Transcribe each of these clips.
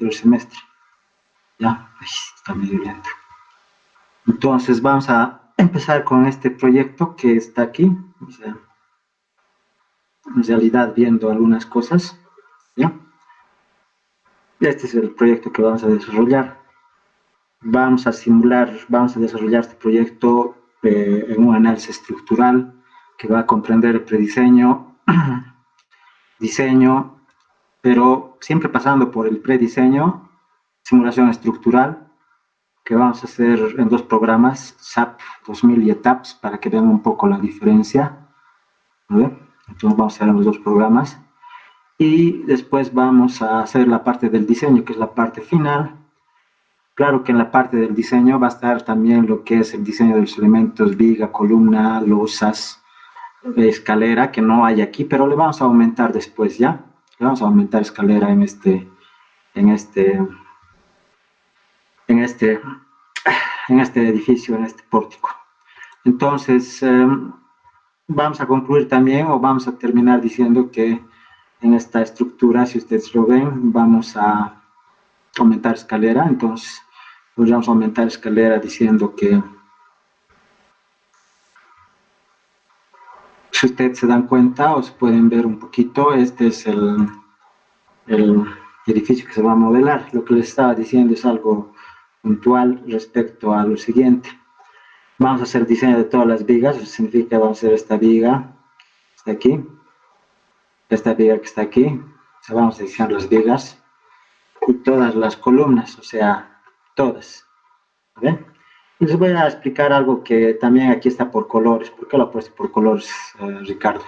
del semestre. Ya, está medio lento. Entonces vamos a empezar con este proyecto que está aquí. O sea, en realidad viendo algunas cosas. ¿Ya? Este es el proyecto que vamos a desarrollar. Vamos a desarrollar este proyecto en un análisis estructural que va a comprender el prediseño, diseño, pero siempre pasando por el prediseño, simulación estructural, que vamos a hacer en dos programas, SAP 2000 y ETAPS, para que vean un poco la diferencia. ¿Vale? Entonces vamos a hacer los dos programas. Y después vamos a hacer la parte del diseño, que es la parte final. Claro que en la parte del diseño va a estar también lo que es el diseño de los elementos, viga, columna, losas, escalera, que no hay aquí, pero le vamos a aumentar después, ¿ya? Le vamos a aumentar escalera en este edificio, en este pórtico. Entonces, vamos a concluir también, o vamos a terminar diciendo que en esta estructura, si ustedes lo ven, vamos a aumentar escalera. Entonces, vamos a aumentar escalera diciendo que, si ustedes se dan cuenta o se pueden ver un poquito, este es el edificio que se va a modelar. Lo que les estaba diciendo es algo puntual respecto a lo siguiente. Vamos a hacer diseño de todas las vigas, eso significa que vamos a hacer esta viga, está aquí, esta viga que está aquí, o sea, vamos a diseñar las vigas y todas las columnas, o sea, todas. ¿Ve? Y les voy a explicar algo que también aquí está por colores. ¿Por qué lo he puesto por colores, Ricardo?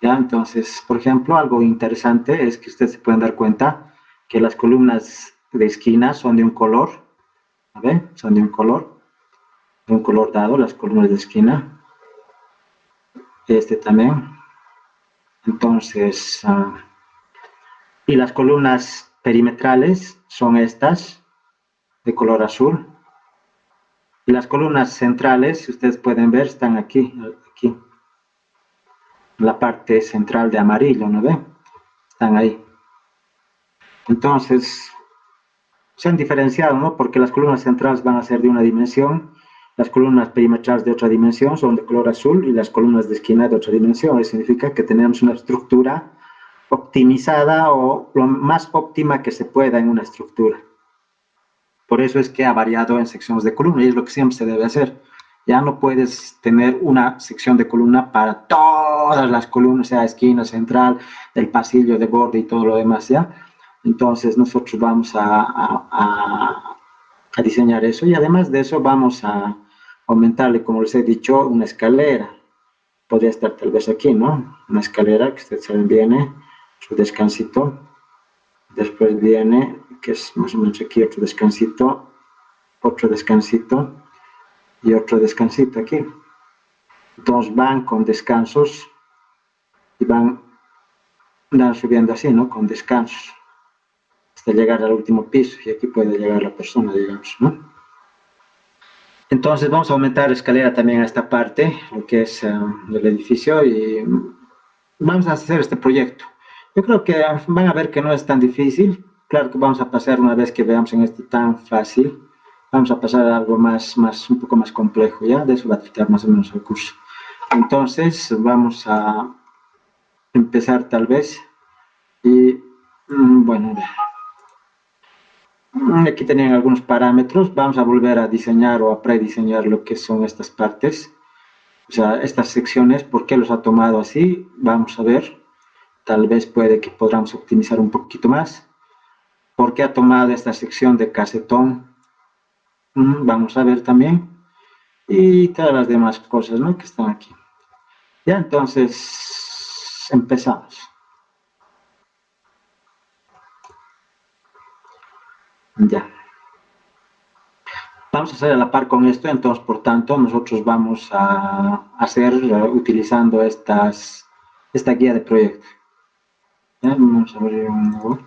¿Ya? Entonces, por ejemplo, algo interesante es que ustedes se pueden dar cuenta que las columnas de esquina son de un color, ¿ve? Son de un color dado, las columnas de esquina. Este también. Entonces, y las columnas perimetrales son estas, de color azul. Y las columnas centrales, si ustedes pueden ver, están aquí, en la parte central de amarillo, ¿no ven? Están ahí. Entonces, se han diferenciado, ¿no? Porque las columnas centrales van a ser de una dimensión, las columnas perimetrales de otra dimensión son de color azul y las columnas de esquina de otra dimensión. Eso significa que tenemos una estructura optimizada o lo más óptima que se pueda en una estructura. Por eso es que ha variado en secciones de columna y es lo que siempre se debe hacer. Ya no puedes tener una sección de columna para todas las columnas, sea esquina, central, el pasillo de borde y todo lo demás, ¿ya? Entonces nosotros vamos a diseñar eso y además de eso vamos a aumentarle, como les he dicho, una escalera. Podría estar tal vez aquí, ¿no? Una escalera que ustedes saben viene, su descansito. Después viene, que es más o menos aquí, otro descansito y otro descansito aquí. Entonces van con descansos y van subiendo así, ¿no? Con descansos hasta llegar al último piso y aquí puede llegar la persona, digamos, ¿no? Entonces vamos a aumentar la escalera también a esta parte, lo que es del edificio, y vamos a hacer este proyecto. Yo creo que van a ver que no es tan difícil. Claro que vamos a pasar, una vez que veamos en este tan fácil, vamos a pasar a algo un poco más complejo, ¿ya? De eso va a tratar más o menos el curso. Entonces vamos a empezar tal vez y bueno, aquí tenían algunos parámetros. Vamos a volver a diseñar o a prediseñar lo que son estas partes, o sea, estas secciones. ¿Por qué los ha tomado así? Vamos a ver. Tal vez puede que podamos optimizar un poquito más. ¿Por qué ha tomado esta sección de casetón? Vamos a ver también. Y todas las demás cosas, ¿no?, que están aquí. Ya, entonces empezamos. Ya. Vamos a hacer a la par con esto, entonces, por tanto, nosotros vamos a hacer utilizando esta guía de proyecto. ¿Ya? Vamos a abrir un Word.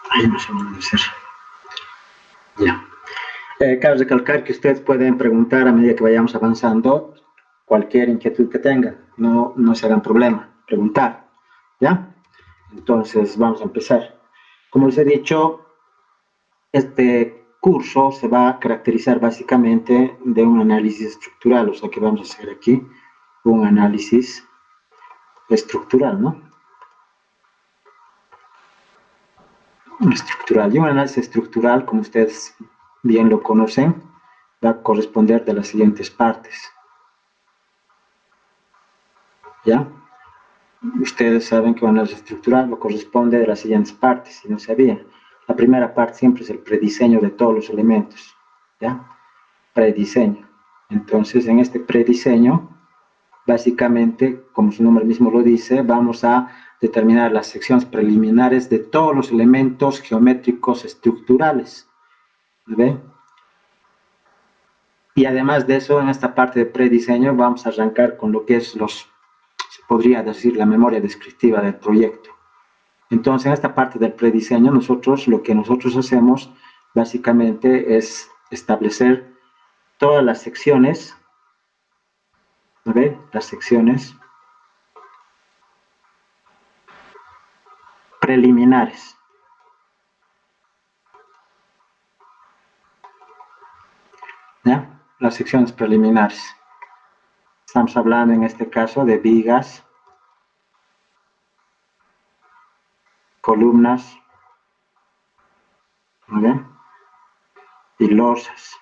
Ahí no sé dónde hacer. Ya. Cabe recalcar que ustedes pueden preguntar a medida que vayamos avanzando cualquier inquietud que tengan, no se hagan problema, preguntar, ¿ya? Entonces vamos a empezar. Como les he dicho, este curso se va a caracterizar básicamente de un análisis estructural, o sea que vamos a hacer aquí un análisis estructural, ¿no? Estructural. Y un análisis estructural, como ustedes bien lo conocen, va a corresponder de las siguientes partes. ¿Ya? Ustedes saben que un análisis estructural lo corresponde de las siguientes partes, si no sabían. La primera parte siempre es el prediseño de todos los elementos. ¿Ya? Prediseño. Entonces, en este prediseño, básicamente, como su nombre mismo lo dice, vamos a determinar las secciones preliminares de todos los elementos geométricos estructurales. ¿Ven? Y además de eso, en esta parte de prediseño vamos a arrancar con lo que es se podría decir, la memoria descriptiva del proyecto. Entonces, en esta parte del prediseño, lo que nosotros hacemos básicamente es establecer todas las secciones, ¿ve? Las secciones preliminares. ¿Ya? Las secciones preliminares. Estamos hablando en este caso de vigas, columnas, ¿ve? Y losas.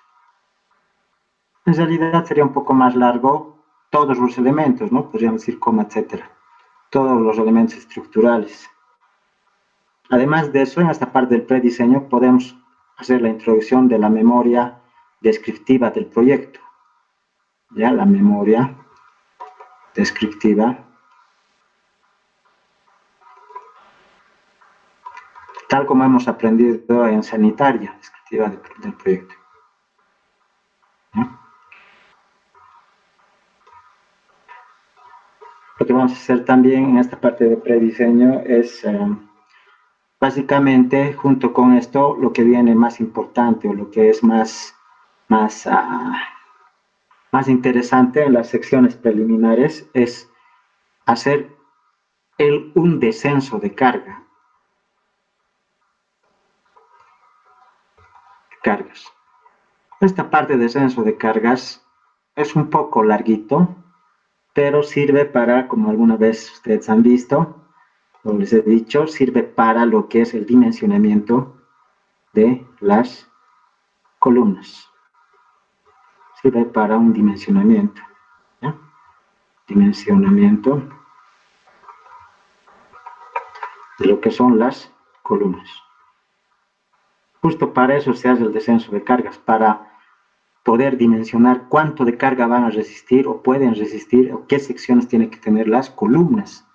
En realidad sería un poco más largo todos los elementos, ¿no? Podríamos decir coma, etcétera. Todos los elementos estructurales. Además de eso, en esta parte del prediseño podemos hacer la introducción de la memoria descriptiva del proyecto. Ya, la memoria descriptiva, tal como hemos aprendido en sanitaria, descriptiva del proyecto. ¿Ya? Lo que vamos a hacer también en esta parte de prediseño es básicamente, junto con esto, lo que viene más importante o lo que es más interesante en las secciones preliminares es hacer un descenso de cargas. Esta parte de descenso de cargas es un poco larguito, pero sirve para, como alguna vez ustedes han visto, o les he dicho, sirve para lo que es el dimensionamiento de las columnas. Sirve para un dimensionamiento. ¿Ya? Dimensionamiento de lo que son las columnas. Justo para eso se hace el descenso de cargas, para poder dimensionar cuánto de carga van a resistir o pueden resistir o qué secciones tienen que tener las columnas.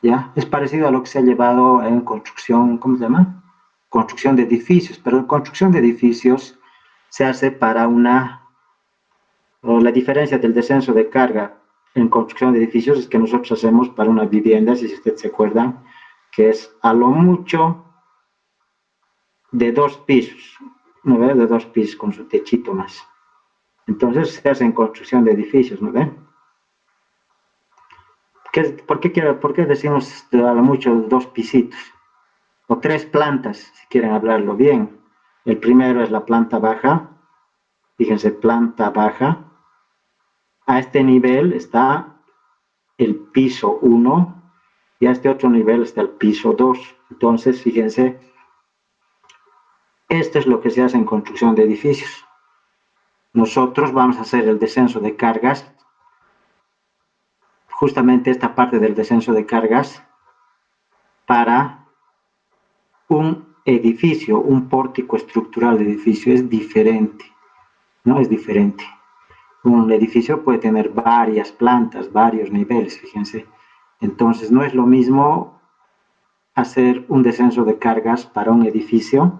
¿Ya? Es parecido a lo que se ha llevado en construcción, ¿cómo se llama? Construcción de edificios, pero en construcción de edificios se hace para la diferencia del descenso de carga en construcción de edificios es que nosotros hacemos para una vivienda, si ustedes se acuerdan, que es a lo mucho de 2 pisos, ¿no ven? De 2 pisos con su techito más. Entonces se hace en construcción de edificios, ¿no ven? ¿Por qué decimos a lo mucho 2 pisitos? O 3 plantas, si quieren hablarlo bien. El primero es la planta baja, fíjense, planta baja. A este nivel está el piso 1 y a este otro nivel está el piso 2. Entonces, fíjense, esto es lo que se hace en construcción de edificios. Nosotros vamos a hacer el descenso de cargas, justamente esta parte del descenso de cargas, para un edificio, un pórtico estructural de edificio es diferente, ¿no? Es diferente. Un edificio puede tener varias plantas, varios niveles, fíjense. Entonces, no es lo mismo hacer un descenso de cargas para un edificio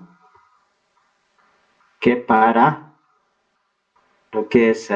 que para lo que es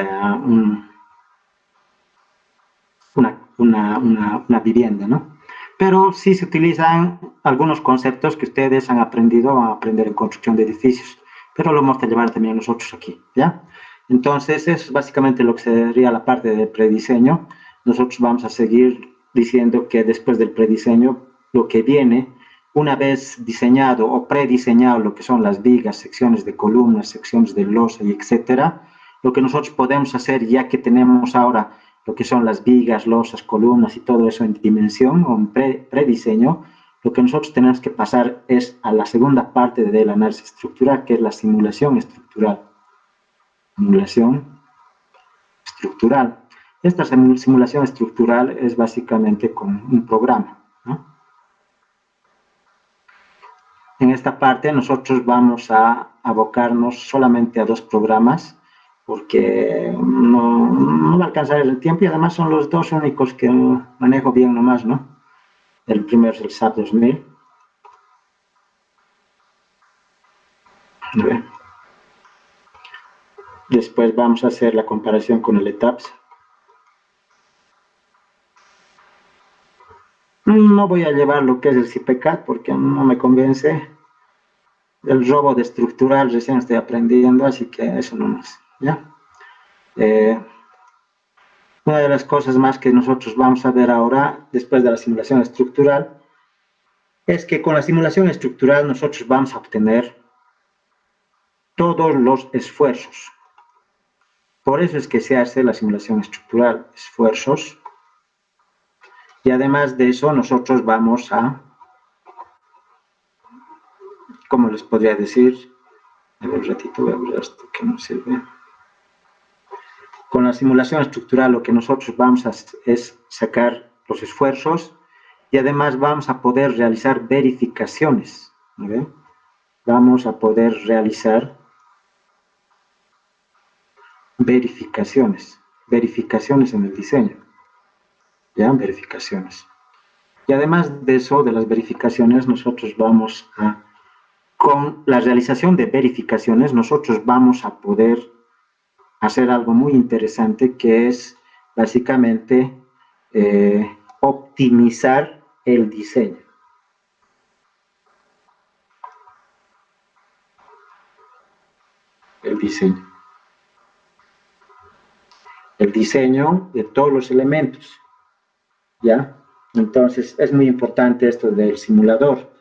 una vivienda, ¿no? Pero sí se utilizan algunos conceptos que ustedes han aprendido a aprender en construcción de edificios. pero lo vamos a llevar también nosotros aquí, ¿ya? Entonces, eso es básicamente lo que sería la parte de prediseño. Nosotros vamos a seguir diciendo que después del prediseño, lo que viene, una vez diseñado o prediseñado lo que son las vigas, secciones de columnas, secciones de losa y etcétera, lo que nosotros podemos hacer, ya que tenemos ahora lo que son las vigas, losas, columnas y todo eso en dimensión o en prediseño, lo que nosotros tenemos que pasar es a la segunda parte del análisis estructural, que es la simulación estructural. Simulación estructural. Esta simulación estructural es básicamente con un programa, ¿no? En esta parte nosotros vamos a abocarnos solamente a dos programas, porque no va a alcanzar el tiempo y además son los dos únicos que manejo bien nomás, ¿no? El primero es el SAP 2000. Después vamos a hacer la comparación con el ETAPS. No voy a llevar lo que es el CIPECAT porque no me convence. El robo de estructural recién estoy aprendiendo, así que eso no es, ¿ya? Una de las cosas más que nosotros vamos a ver ahora, después de la simulación estructural, es que con la simulación estructural nosotros vamos a obtener todos los esfuerzos. Por eso es que se hace la simulación estructural, esfuerzos. Y además de eso, nosotros vamos a, ¿cómo les podría decir? A ver, un ratito voy a ver esto que no sirve. Con la simulación estructural lo que nosotros vamos a es sacar los esfuerzos y además vamos a poder realizar verificaciones. ¿Okay? Vamos a poder realizar verificaciones en el diseño. ¿Ya? Verificaciones. Y además de eso, de las verificaciones, nosotros vamos a, con la realización de verificaciones, nosotros vamos a poder hacer algo muy interesante que es básicamente optimizar el diseño. El diseño de todos los elementos, ¿ya? Entonces, es muy importante esto del simulador.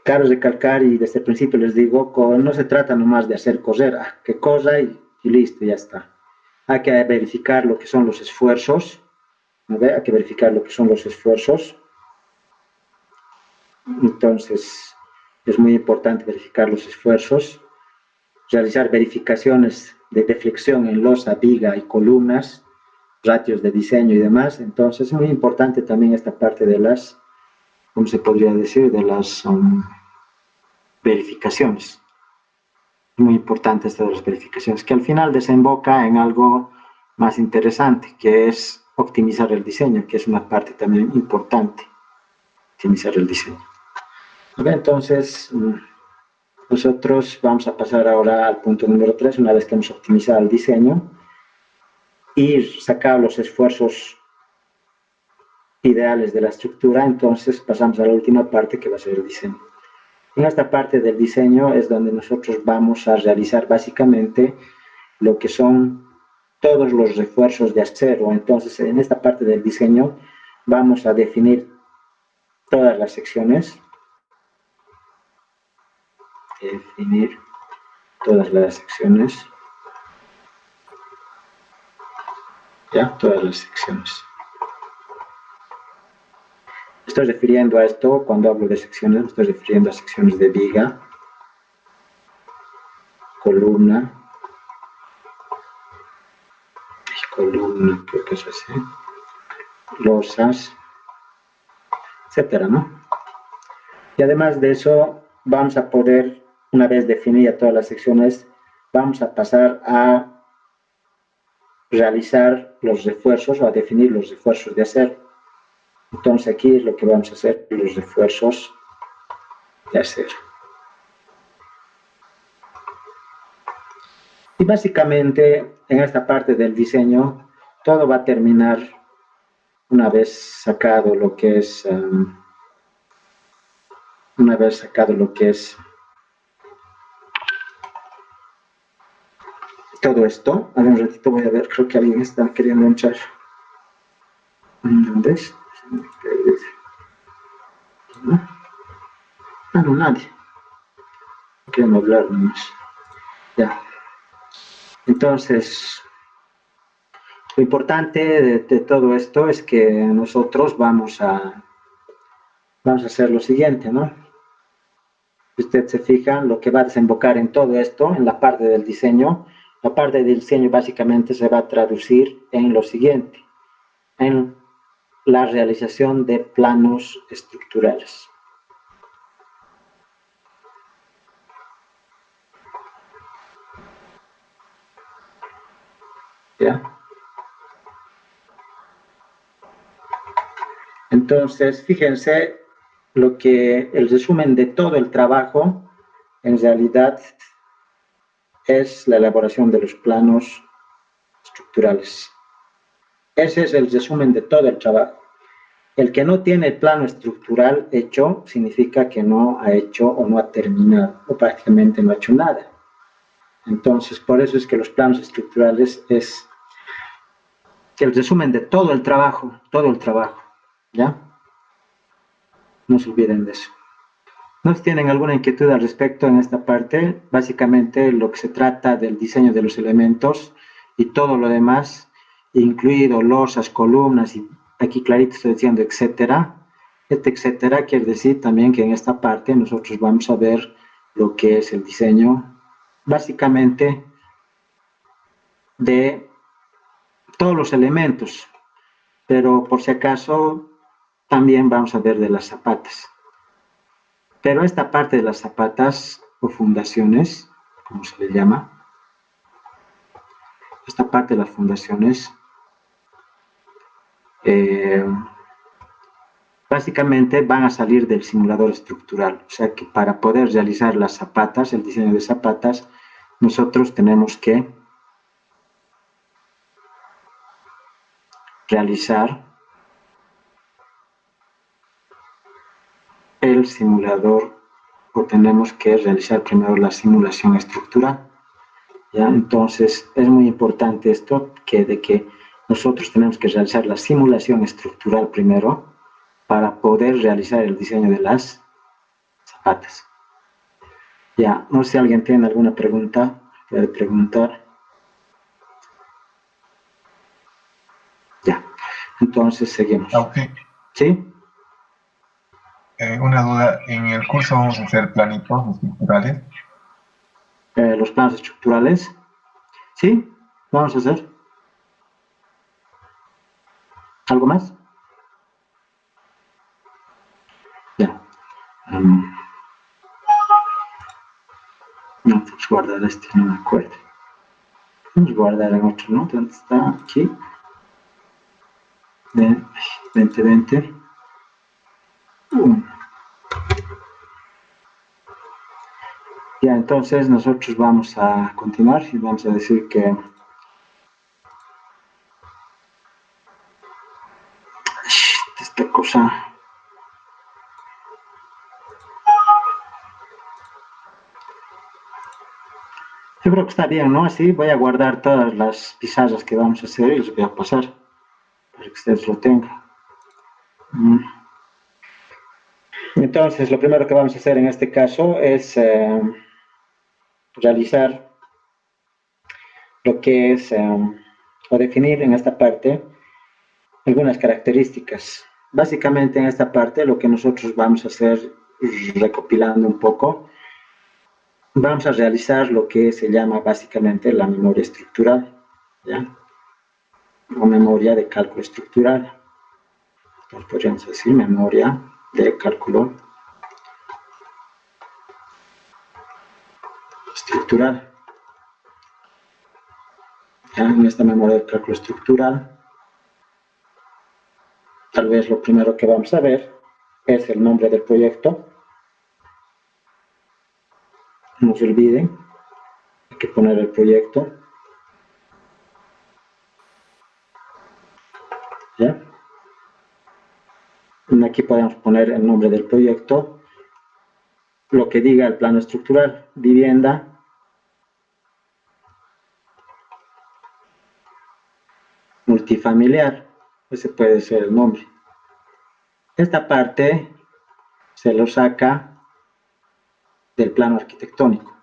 Claro, recalcar y desde el principio les digo, no se trata nomás de hacer correr, que corra y listo, ya está. Hay que verificar lo que son los esfuerzos, ¿no? Hay que verificar lo que son los esfuerzos. Entonces, es muy importante verificar los esfuerzos, realizar verificaciones de deflexión en losa, viga y columnas, ratios de diseño y demás. Entonces, es muy importante también esta parte de las, ¿cómo se podría decir? De las verificaciones. Muy importante esto de las verificaciones, que al final desemboca en algo más interesante, que es optimizar el diseño, que es una parte también importante, optimizar el diseño. Entonces, nosotros vamos a pasar ahora al punto número 3, una vez que hemos optimizado el diseño y sacado los esfuerzos ideales de la estructura, entonces pasamos a la última parte que va a ser el diseño. En esta parte del diseño es donde nosotros vamos a realizar básicamente lo que son todos los refuerzos de acero. Entonces, en esta parte del diseño vamos a definir todas las secciones. Definir todas las secciones. Ya, todas las secciones. Estoy refiriendo a esto, cuando hablo de secciones, me estoy refiriendo a secciones de viga, columna, creo que es así, losas, etcétera, ¿no? Y además de eso, vamos a poder, una vez definidas todas las secciones, vamos a pasar a realizar los refuerzos o a definir los refuerzos de acero. Entonces aquí es lo que vamos a hacer, los refuerzos de acero. Y básicamente en esta parte del diseño todo va a terminar una vez sacado lo que es todo esto. A ver, un ratito voy a ver, creo que alguien está queriendo entrar. ¿Dónde es? Ah, no, nadie. Quieren hablar nomás. Ya. Entonces, lo importante de todo esto es que nosotros vamos a hacer lo siguiente, ¿no? Si usted se fija, lo que va a desembocar en todo esto, en la parte del diseño, la parte del diseño básicamente se va a traducir en lo siguiente, en la realización de planos estructurales. ¿Ya? Entonces, fíjense lo que el resumen de todo el trabajo en realidad es la elaboración de los planos estructurales. Ese es el resumen de todo el trabajo. El que no tiene el plano estructural hecho significa que no ha hecho o no ha terminado o prácticamente no ha hecho nada. Entonces, por eso es que los planos estructurales es el resumen de todo el trabajo, ¿ya? No se olviden de eso. ¿No tienen alguna inquietud al respecto en esta parte? Básicamente lo que se trata del diseño de los elementos y todo lo demás, incluido losas, columnas, y aquí clarito estoy diciendo etcétera. Este etcétera quiere decir también que en esta parte nosotros vamos a ver lo que es el diseño, básicamente de todos los elementos, pero por si acaso también vamos a ver de las zapatas. Pero esta parte de las zapatas o fundaciones, como se le llama, esta parte de las fundaciones, básicamente van a salir del simulador estructural. O sea que para poder realizar las zapatas, el diseño de zapatas, nosotros tenemos que realizar el simulador o tenemos que realizar primero la simulación estructural. ¿Ya? Entonces es muy importante esto de que nosotros tenemos que realizar la simulación estructural primero para poder realizar el diseño de las zapatas. Ya, no sé si alguien tiene alguna pregunta, puede preguntar. Ya, entonces seguimos. Okay. ¿Sí? Una duda, en el curso vamos a hacer planitos estructurales. Los planos estructurales. ¿Sí? Vamos a hacer. ¿Algo más? Ya. No, pues guardar este, no me acuerdo. Vamos a guardar en otro, ¿no? ¿Dónde está? Aquí. 2020. Ya, entonces nosotros vamos a continuar y vamos a decir que esta cosa. Yo creo que está bien, ¿no? Así voy a guardar todas las pizarras que vamos a hacer y les voy a pasar para que ustedes lo tengan. Entonces, lo primero que vamos a hacer en este caso es realizar lo que es, o definir en esta parte algunas características. Básicamente en esta parte lo que nosotros vamos a hacer, recopilando un poco, vamos a realizar lo que se llama básicamente la memoria estructural, ¿ya? O memoria de cálculo estructural. Entonces podríamos decir memoria de cálculo estructural. ¿Ya? En esta memoria de cálculo estructural, tal vez lo primero que vamos a ver es el nombre del proyecto. No se olviden, hay que poner el proyecto. ¿Ya? Aquí podemos poner el nombre del proyecto, lo que diga el plano estructural, vivienda, multifamiliar, ese puede ser el nombre. Esta parte se lo saca del plano arquitectónico,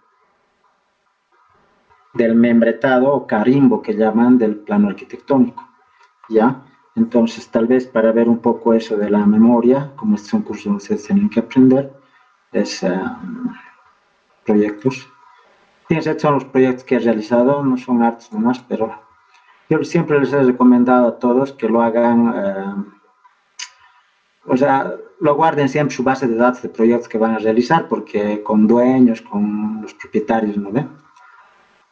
del membretado o carimbo que llaman del plano arquitectónico, ¿ya? Entonces, tal vez para ver un poco eso de la memoria, como este es un curso donde ustedes tienen que aprender, es proyectos. Fíjense, estos son los proyectos que he realizado, no son hartos nomás, pero yo siempre les he recomendado a todos que lo hagan, o sea, lo guarden siempre su base de datos de proyectos que van a realizar, porque con dueños, con los propietarios, ¿no ven?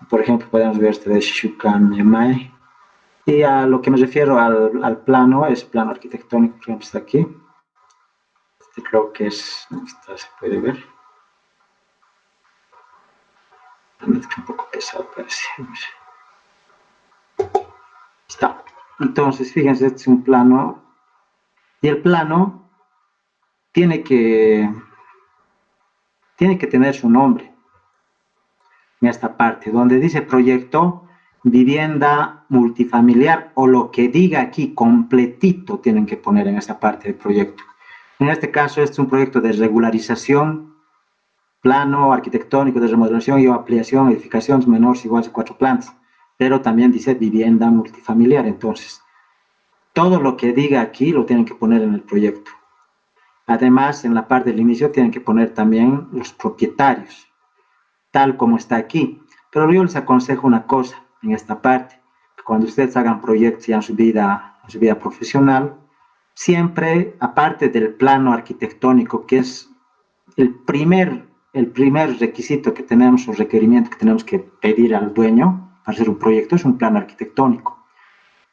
Por ejemplo, podemos ver este de Shukan. Y a lo que me refiero al plano, es plano arquitectónico, por ejemplo, está aquí. Este creo que es, esta se puede ver. Es un poco pesado, parece. Está. Entonces, fíjense, este es un plano. Y el plano tiene que tener su nombre en esta parte, donde dice proyecto vivienda multifamiliar o lo que diga aquí completito tienen que poner en esta parte del proyecto. En este caso, este es un proyecto de regularización, plano arquitectónico de remodelación y ampliación, edificaciones menores iguales a 4 plantas, pero también dice vivienda multifamiliar. Entonces, todo lo que diga aquí lo tienen que poner en el proyecto. Además, en la parte del inicio tienen que poner también los propietarios, tal como está aquí. Pero yo les aconsejo una cosa en esta parte, que cuando ustedes hagan proyectos ya en su vida profesional, siempre, aparte del plano arquitectónico, que es el primer requisito que tenemos o requerimiento que tenemos que pedir al dueño para hacer un proyecto, es un plano arquitectónico.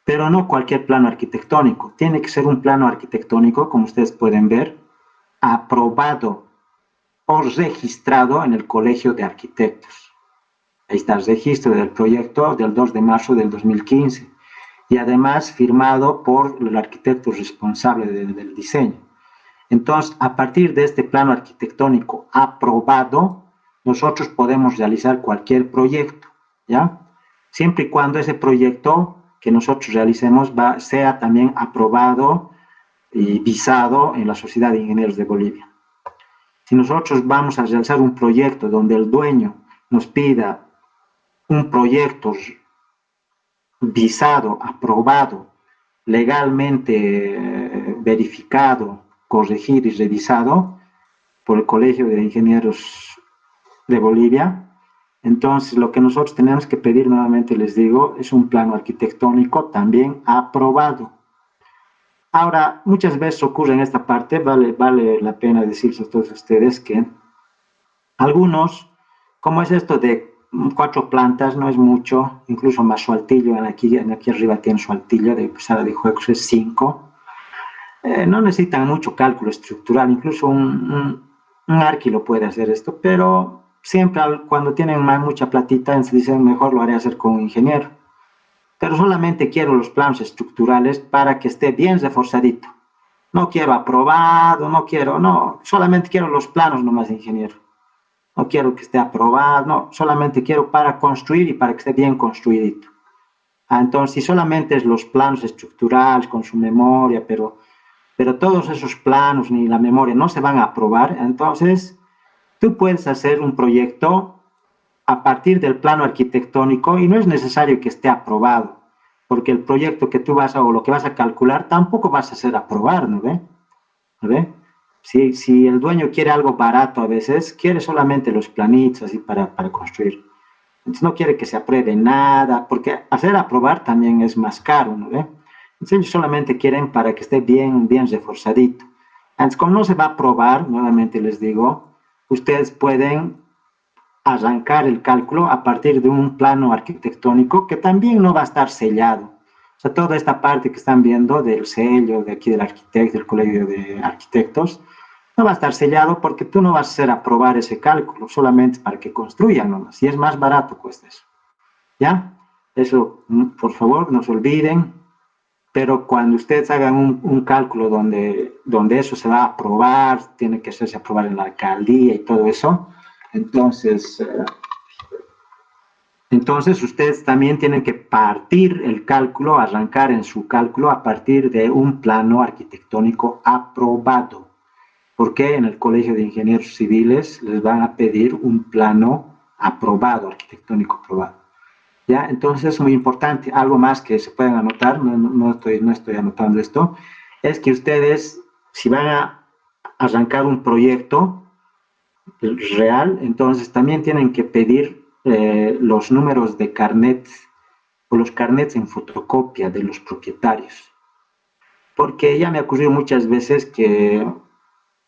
Pero no cualquier plano arquitectónico, tiene que ser un plano arquitectónico, como ustedes pueden ver, aprobado o registrado en el Colegio de Arquitectos. Ahí está el registro del proyecto del 2 de marzo del 2015 y además firmado por el arquitecto responsable del diseño. Entonces, a partir de este plano arquitectónico aprobado, nosotros podemos realizar cualquier proyecto, ¿ya? Siempre y cuando ese proyecto que nosotros realicemos sea también aprobado y visado en la Sociedad de Ingenieros de Bolivia. Si nosotros vamos a realizar un proyecto donde el dueño nos pida un proyecto visado, aprobado, legalmente verificado, corregido y revisado por el Colegio de Ingenieros de Bolivia, entonces lo que nosotros tenemos que pedir, nuevamente les digo, es un plano arquitectónico también aprobado. Ahora, muchas veces ocurre en esta parte, vale la pena decirles a todos ustedes que algunos, como es esto de 4 plantas, no es mucho, incluso más su altillo, aquí arriba tiene su altillo de sala de juegos, es 5, no necesitan mucho cálculo estructural, incluso un arqui lo puede hacer esto, pero siempre cuando tienen mucha platita, se dicen mejor lo haré hacer con un ingeniero. Pero solamente quiero los planos estructurales para que esté bien reforzadito. No quiero aprobado, no, solamente quiero los planos nomás, ingeniero. No quiero que esté aprobado, no, solamente quiero para construir y para que esté bien construidito. Entonces, si solamente es los planos estructurales con su memoria, pero todos esos planos ni la memoria no se van a aprobar, entonces tú puedes hacer un proyecto a partir del plano arquitectónico y no es necesario que esté aprobado, porque el proyecto que tú vas a, o lo que vas a calcular, tampoco vas a hacer aprobar, ¿no ve? ¿No ve? Si el dueño quiere algo barato a veces, quiere solamente los planitos así para construir. Entonces no quiere que se apruebe nada, porque hacer aprobar también es más caro, ¿no ve? Entonces ellos solamente quieren para que esté bien reforzadito. Entonces, como no se va a aprobar, nuevamente les digo, ustedes pueden arrancar el cálculo a partir de un plano arquitectónico que también no va a estar sellado. O sea, toda esta parte que están viendo del sello de aquí del arquitecto, del colegio de arquitectos, no va a estar sellado porque tú no vas a hacer aprobar ese cálculo, solamente para que construyan nomás. Si es más barato, cuesta eso. ¿Ya? Eso, por favor, no se olviden. Pero cuando ustedes hagan un cálculo donde eso se va a aprobar, tiene que hacerse aprobar en la alcaldía y todo eso, entonces Entonces, ustedes también tienen que partir el cálculo, arrancar en su cálculo a partir de un plano arquitectónico aprobado. Porque en el Colegio de Ingenieros Civiles les van a pedir un plano aprobado, arquitectónico aprobado. ¿Ya? Entonces es muy importante. Algo más que se pueden anotar, no estoy anotando esto, es que ustedes, si van a arrancar un proyecto real, entonces también tienen que pedir los números de carnet o los carnets en fotocopia de los propietarios. Porque ya me ha ocurrido muchas veces que,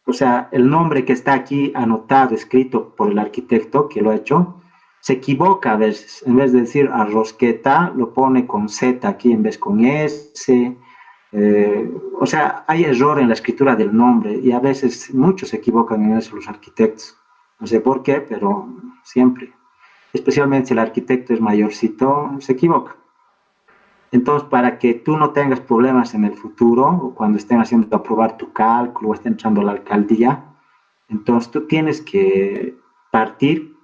o sea, el nombre que está aquí anotado, escrito por el arquitecto que lo ha hecho, se equivoca a veces. En vez de decir Arrosqueta, lo pone con Z aquí en vez con S. O sea, hay error en la escritura del nombre y a veces muchos se equivocan en eso los arquitectos. No sé por qué, pero siempre. Especialmente si el arquitecto es mayorcito, se equivoca. Entonces, para que tú no tengas problemas en el futuro, o cuando estén haciendo aprobar tu cálculo o estén entrando a la alcaldía, entonces tú tienes que partir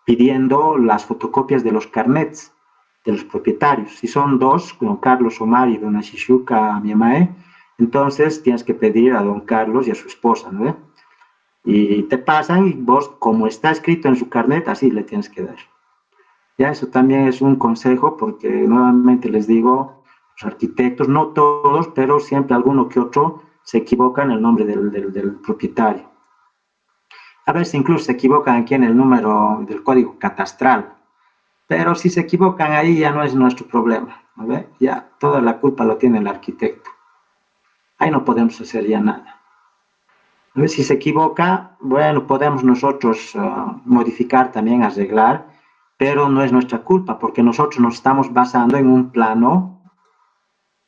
pidiendo las fotocopias de los carnets de los propietarios. Si son dos, don Carlos Omar y dona Shishuka Miemae, entonces tienes que pedir a don Carlos y a su esposa, ¿no? Y te pasan y vos, como está escrito en su carnet, así le tienes que dar. Ya, eso también es un consejo porque nuevamente les digo, los arquitectos, no todos, pero siempre alguno que otro se equivocan en el nombre del propietario. A veces incluso se equivocan aquí en el número del código catastral, pero si se equivocan ahí ya no es nuestro problema, ¿no ve? Ya toda la culpa lo tiene el arquitecto. Ahí no podemos hacer ya nada. Si se equivoca, bueno, podemos nosotros modificar también, arreglar, pero no es nuestra culpa porque nosotros nos estamos basando en un plano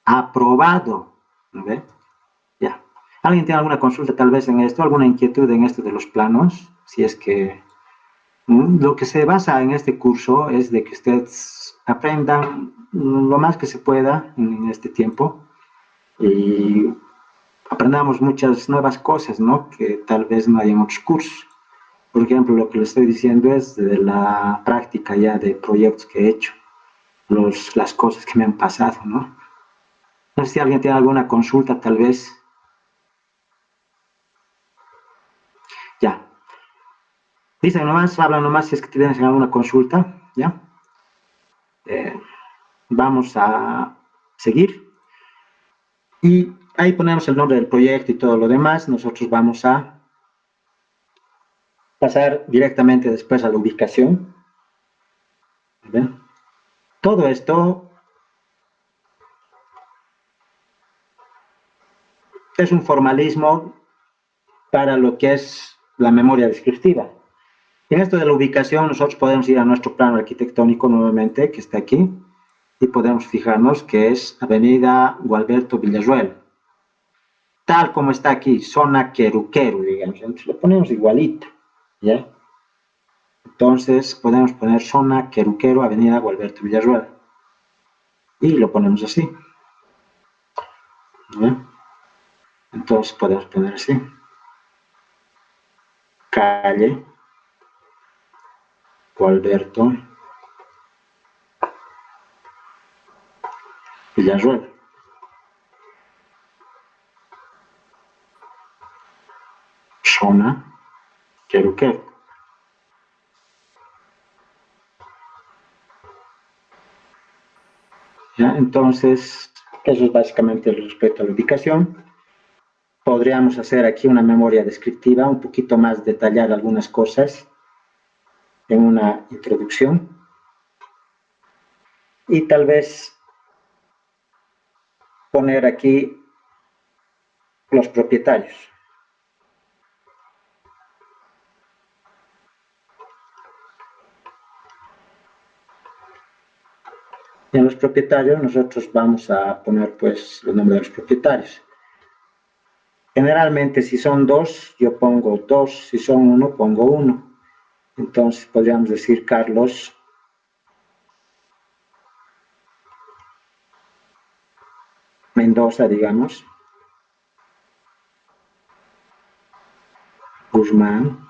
aprobado. ¿No ve? Ya. ¿Alguien tiene alguna consulta tal vez en esto, alguna inquietud en esto de los planos? Si es que lo que se basa en este curso es de que ustedes aprendan lo más que se pueda en este tiempo y aprendamos muchas nuevas cosas, ¿no? Que tal vez no hay en otros cursos. Por ejemplo, lo que les estoy diciendo es de la práctica ya de proyectos que he hecho, las cosas que me han pasado, ¿no? No sé si alguien tiene alguna consulta, tal vez. Ya. Dicen nomás, hablan nomás si es que tienen alguna consulta, ¿ya? Eh, Vamos a seguir. Y ahí ponemos el nombre del proyecto y todo lo demás. Nosotros vamos a pasar directamente después a la ubicación. ¿Ven? Todo esto es un formalismo para lo que es la memoria descriptiva. En esto de la ubicación, nosotros podemos ir a nuestro plano arquitectónico nuevamente, que está aquí, y podemos fijarnos que es Avenida Gualberto Villarruel. Tal como está aquí, zona Queruquero, digamos. Entonces lo ponemos igualito, ¿ya? Entonces podemos poner zona Queruquero, Avenida Gualberto Villarruel. Y lo ponemos así, ¿ya? Entonces podemos poner así. Calle Gualberto Villarruel. Zona Queruquero. ¿Ya? Entonces, eso es básicamente respecto a la ubicación. Podríamos hacer aquí una memoria descriptiva, un poquito más detallar algunas cosas en una introducción. Y tal vez poner aquí los propietarios. Y en los propietarios nosotros vamos a poner pues el nombre de los propietarios. Generalmente si son dos, yo pongo dos, si son uno, pongo uno. Entonces podríamos decir Carlos Mendoza, digamos, Guzmán,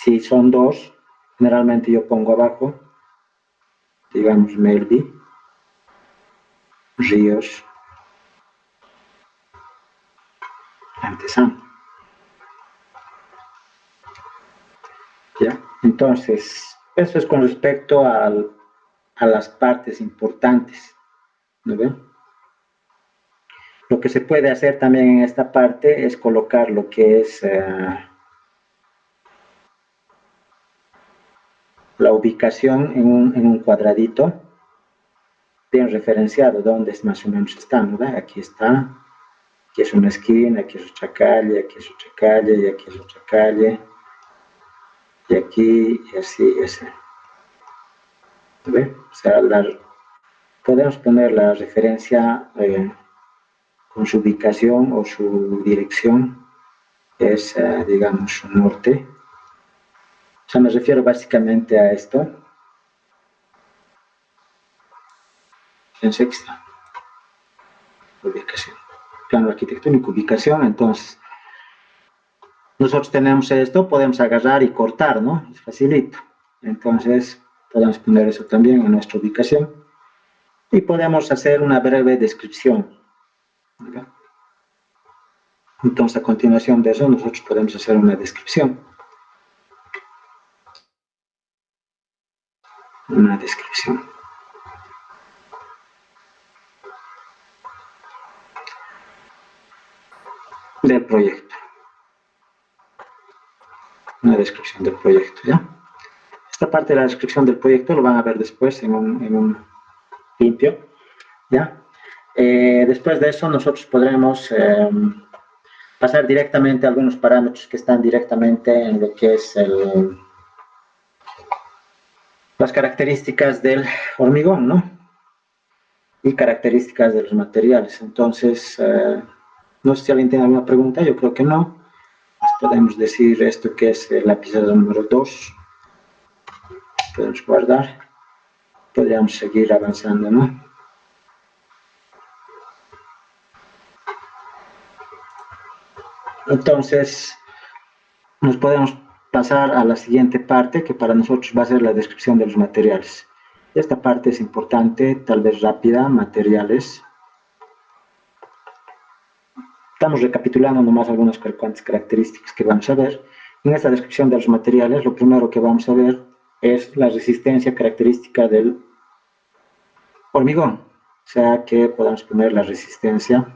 Si son dos, generalmente yo pongo abajo, digamos, Melby, Ríos, Antesana. ¿Ya? Entonces, eso es con respecto a las partes importantes, ¿no ven? Lo que se puede hacer también en esta parte es colocar lo que es la ubicación en un cuadradito bien referenciado, donde más o menos está, ¿no? Aquí está, aquí es una esquina, aquí es otra calle, aquí es otra calle, y aquí es otra calle, y aquí, y así, y así. ¿Ve? O sea, podemos poner la referencia con su ubicación o su dirección, es, digamos, su norte. O sea, me refiero básicamente a esto. En sexta, ubicación. Plano arquitectónico, ubicación, entonces, nosotros tenemos esto, podemos agarrar y cortar, ¿no? Es facilito. Entonces, podemos poner eso también en nuestra ubicación. Y podemos hacer una breve descripción. ¿Okay? Entonces, a continuación de eso, nosotros podemos hacer una descripción. Una descripción. Del proyecto. Una descripción del proyecto, ¿ya? Esta parte de la descripción del proyecto lo van a ver después en un limpio, ¿ya? Después de eso nosotros podremos pasar directamente a algunos parámetros que están directamente en lo que es las características del hormigón, ¿no? Y características de los materiales. Entonces, no sé si alguien tiene alguna pregunta, yo creo que no. Pues podemos decir esto que es la pieza número 2. Podemos guardar. Podríamos seguir avanzando, ¿no? Entonces, nos podemos pasar a la siguiente parte, que para nosotros va a ser la descripción de los materiales. Esta parte es importante, tal vez rápida, materiales. Estamos recapitulando nomás algunas cuantas características que vamos a ver. En esta descripción de los materiales, lo primero que vamos a ver es la resistencia característica del hormigón. O sea que podemos poner la resistencia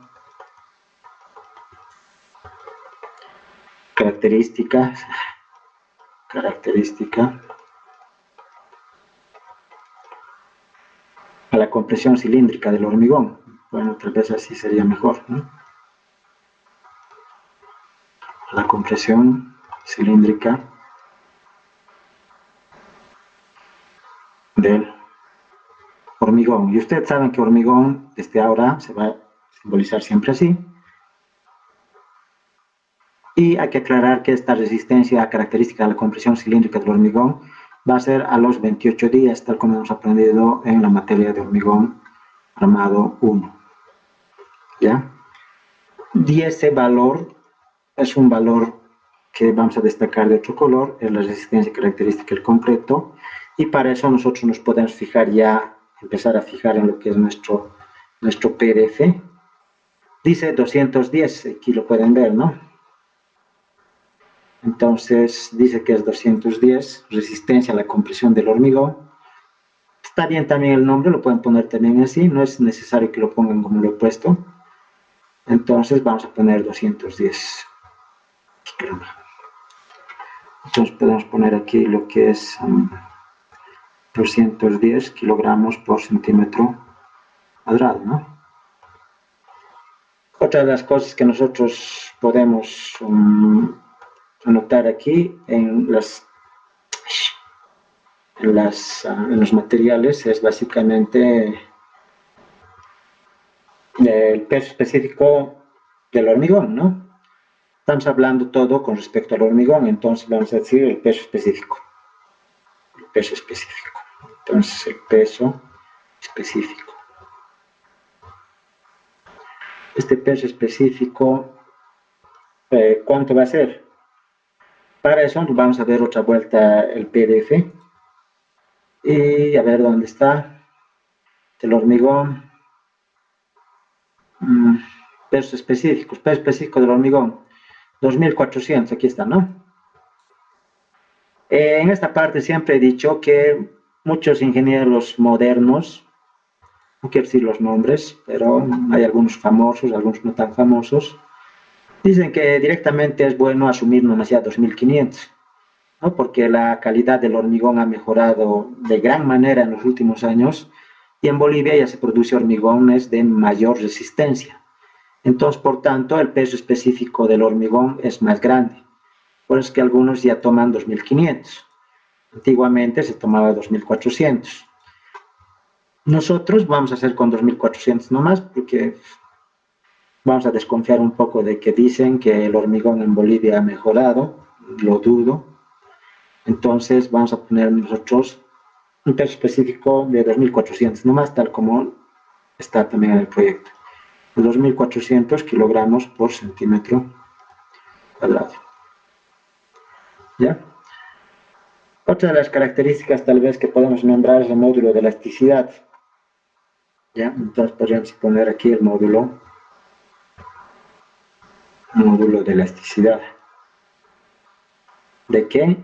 característica a la compresión cilíndrica del hormigón. Bueno, tal vez así sería mejor, ¿no? La compresión cilíndrica del hormigón. Y ustedes saben que hormigón desde ahora se va a simbolizar siempre así. Y hay que aclarar que esta resistencia característica de la compresión cilíndrica del hormigón va a ser a los 28 días, tal como hemos aprendido en la materia de hormigón armado 1. ¿Ya? Y ese valor es un valor que vamos a destacar de otro color, es la resistencia característica del concreto, y para eso nosotros nos podemos fijar ya, empezar a fijar en lo que es nuestro PDF. Dice 210, aquí lo pueden ver, ¿no? Entonces dice que es 210, resistencia a la compresión del hormigón. Está bien también el nombre, lo pueden poner también así, no es necesario que lo pongan como lo he puesto. Entonces vamos a poner 210. Entonces podemos poner aquí lo que es 210 kilogramos por centímetro cuadrado, ¿no? Otra de las cosas que nosotros podemos anotar aquí en los materiales es básicamente el peso específico del hormigón, ¿no? Estamos hablando todo con respecto al hormigón, entonces vamos a decir el peso específico. El peso específico. Entonces el peso específico. Este peso específico, ¿cuánto va a ser? Para eso vamos a ver otra vuelta el PDF y a ver dónde está el hormigón. Peso específico del hormigón, 2400, aquí está, ¿no? En esta parte siempre he dicho que muchos ingenieros modernos, no quiero decir los nombres, pero hay algunos famosos, algunos no tan famosos, dicen que directamente es bueno asumir nomás ya 2500, ¿no? Porque la calidad del hormigón ha mejorado de gran manera en los últimos años y en Bolivia ya se produce hormigones de mayor resistencia. Entonces, por tanto, el peso específico del hormigón es más grande. Por eso es que algunos ya toman 2500. Antiguamente se tomaba 2400. Nosotros vamos a hacer con 2400 nomás porque vamos a desconfiar un poco de que dicen que el hormigón en Bolivia ha mejorado, lo dudo. Entonces vamos a poner nosotros un peso específico de 2400 nomás, tal como está también en el proyecto. 2400 kilogramos por centímetro cuadrado. ¿Ya? Otra de las características tal vez que podemos nombrar es el módulo de elasticidad. ¿Ya? Entonces podríamos poner aquí el módulo de elasticidad. ¿De qué?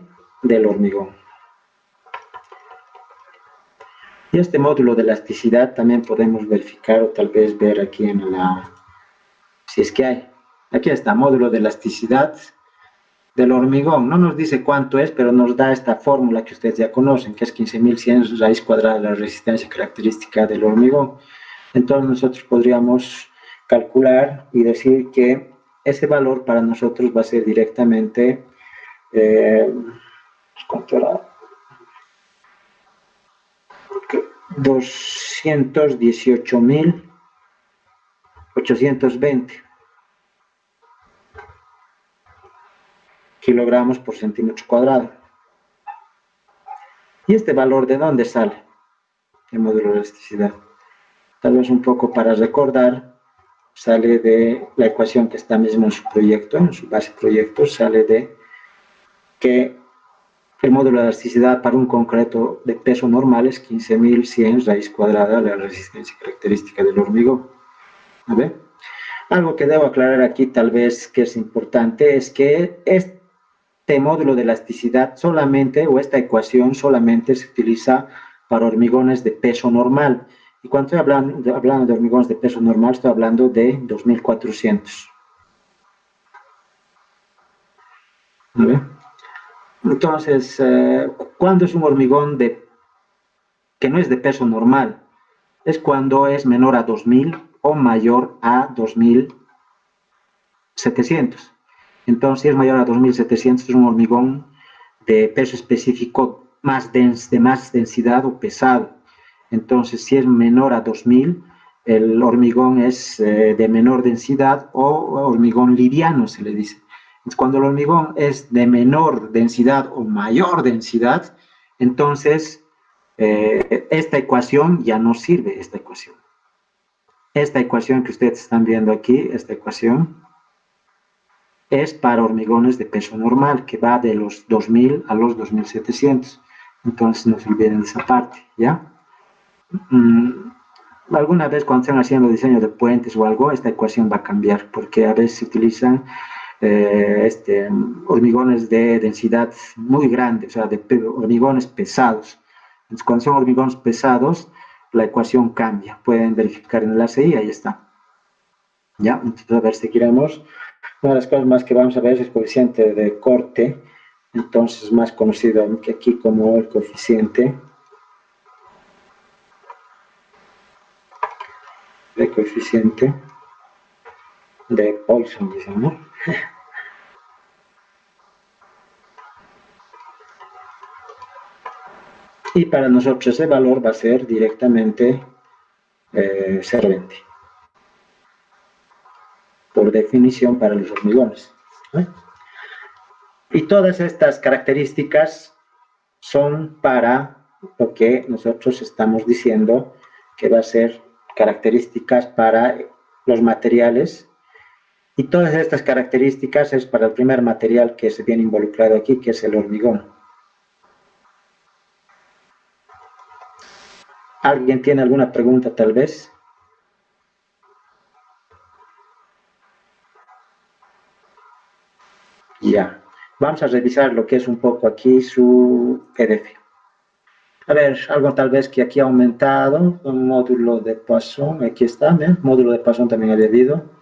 Del hormigón. Y este módulo de elasticidad también podemos verificar o tal vez ver aquí en la... si es que hay. Aquí está, módulo de elasticidad del hormigón. No nos dice cuánto es, pero nos da esta fórmula que ustedes ya conocen, que es 15.100 raíz cuadrada de la resistencia característica del hormigón. Entonces nosotros podríamos calcular y decir que ese valor para nosotros va a ser directamente, ¿cuánto era? 218.820 kilogramos por centímetro cuadrado. ¿Y este valor de dónde sale? El módulo de elasticidad. Tal vez un poco para recordar, sale de la ecuación que está mismo en su proyecto, en su base proyecto, sale de que el módulo de elasticidad para un concreto de peso normal es 15.100 raíz cuadrada de la resistencia característica del hormigón. ¿A ver? Algo que debo aclarar aquí tal vez que es importante es que este módulo de elasticidad solamente, o esta ecuación solamente se utiliza para hormigones de peso normal. Y cuando estoy hablando de hormigones de peso normal, estoy hablando de 2400. ¿A ver? Entonces, ¿cuándo es un hormigón que no es de peso normal? Es cuando es menor a 2000 o mayor a 2700. Entonces, si es mayor a 2700, es un hormigón de peso específico de más densidad o pesado. Entonces, si es menor a 2000, el hormigón es de menor densidad o hormigón liviano, se le dice. Cuando el hormigón es de menor densidad o mayor densidad, entonces esta ecuación ya no sirve, esta ecuación. Esta ecuación que ustedes están viendo aquí, esta ecuación, es para hormigones de peso normal, que va de los 2000 a los 2700. Entonces no se olviden de esa parte, ¿ya? Alguna vez cuando están haciendo diseño de puentes o algo, esta ecuación va a cambiar, porque a veces se utilizan hormigones de densidad muy grande, o sea, de hormigones pesados. Entonces, cuando son hormigones pesados, la ecuación cambia. Pueden verificar en el ACI, ahí está. Ya, entonces a ver, seguiremos. Una de las cosas más que vamos a ver es el coeficiente de corte, entonces más conocido que aquí como el coeficiente de Poisson, dicen, ¿no? Y para nosotros ese valor va a ser directamente 0,20 por definición para los hormigones. Y todas estas características son para lo que nosotros estamos diciendo que va a ser características para los materiales Y todas estas características es para el primer material que se viene involucrado aquí, que es el hormigón. ¿Alguien tiene alguna pregunta tal vez? Ya. Vamos a revisar lo que es un poco aquí su PDF. A ver, algo tal vez que aquí ha aumentado, un módulo de Poisson, aquí está, ¿eh? Módulo de Poisson también ha debido,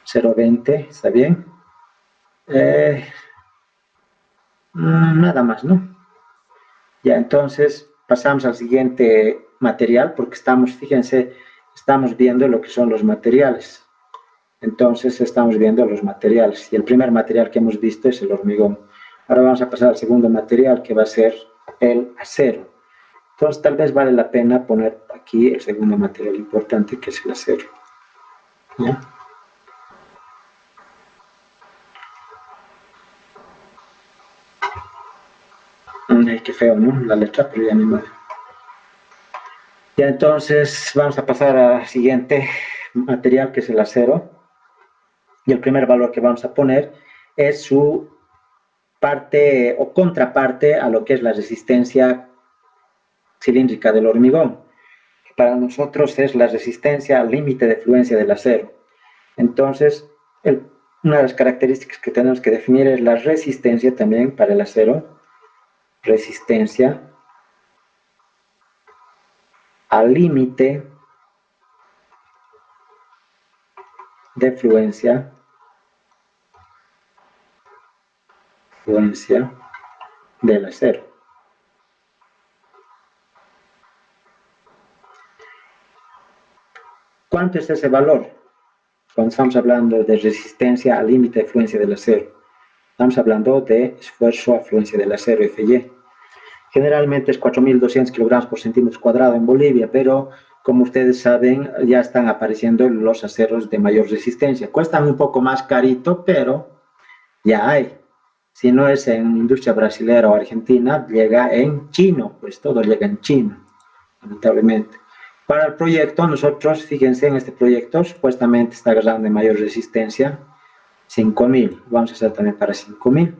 0,20, ¿está bien? Nada más, ¿no? Ya, entonces pasamos al siguiente material, porque estamos, fíjense, estamos viendo lo que son los materiales. Entonces estamos viendo los materiales, y el primer material que hemos visto es el hormigón. Ahora vamos a pasar al segundo material, que va a ser el acero. Entonces tal vez vale la pena poner aquí el segundo material importante, que es el acero. ¿Ya? Ay, qué feo, ¿no? La letra, pero ya ni modo. Ya, entonces vamos a pasar al siguiente material, que es el acero. Y el primer valor que vamos a poner es su parte o contraparte a lo que es la resistencia cilíndrica del hormigón. Para nosotros es la resistencia al límite de fluencia del acero. Entonces, una de las características que tenemos que definir es la resistencia también para el acero. Resistencia al límite de fluencia del acero. ¿Cuánto es ese valor? Cuando estamos hablando de resistencia al límite de fluencia del acero, estamos hablando de esfuerzo a fluencia del acero, FY. Generalmente es 4.200 kilogramos por centímetro cuadrado en Bolivia, pero como ustedes saben, ya están apareciendo los aceros de mayor resistencia. Cuestan un poco más carito, pero ya hay. Si no es en industria brasilera o argentina, llega en chino, pues todo llega en chino, lamentablemente. Para el proyecto, nosotros, fíjense en este proyecto, supuestamente está agarrando de mayor resistencia, 5.000. Vamos a hacer también para 5.000.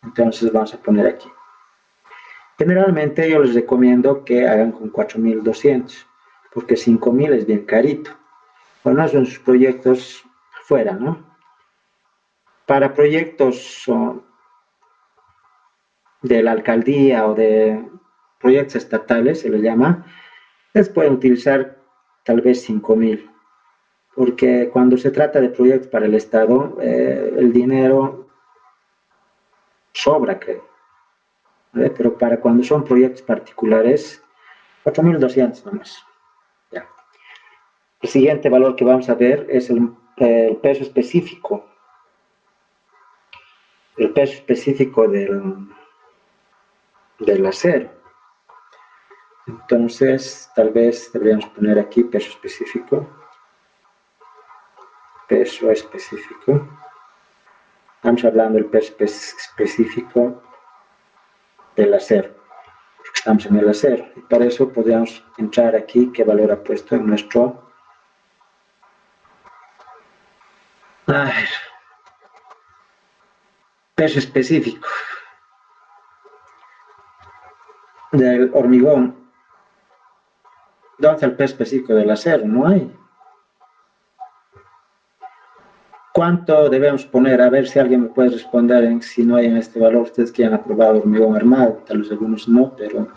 Entonces vamos a poner aquí. Generalmente yo les recomiendo que hagan con 4.200, porque 5.000 es bien carito. Bueno, son sus proyectos fuera, ¿no? Para proyectos de la alcaldía o de proyectos estatales, se les llama, les pueden utilizar tal vez 5.000, porque cuando se trata de proyectos para el Estado, el dinero sobra, creo. ¿Vale? Pero para cuando son proyectos particulares, 4.200 nomás. Ya. El siguiente valor que vamos a ver es el peso específico. El peso específico del acero. Entonces, tal vez deberíamos poner aquí peso específico. Peso específico. Estamos hablando del peso específico del acero. Estamos en el acero. Y para eso podríamos entrar aquí qué valor ha puesto en nuestro... A ver, peso específico del hormigón. ¿Dónde está el peso específico del acero? No hay. ¿Cuánto debemos poner? A ver si alguien me puede responder si no hay en este valor. Ustedes que han aprobado hormigón armado, tal vez algunos no, pero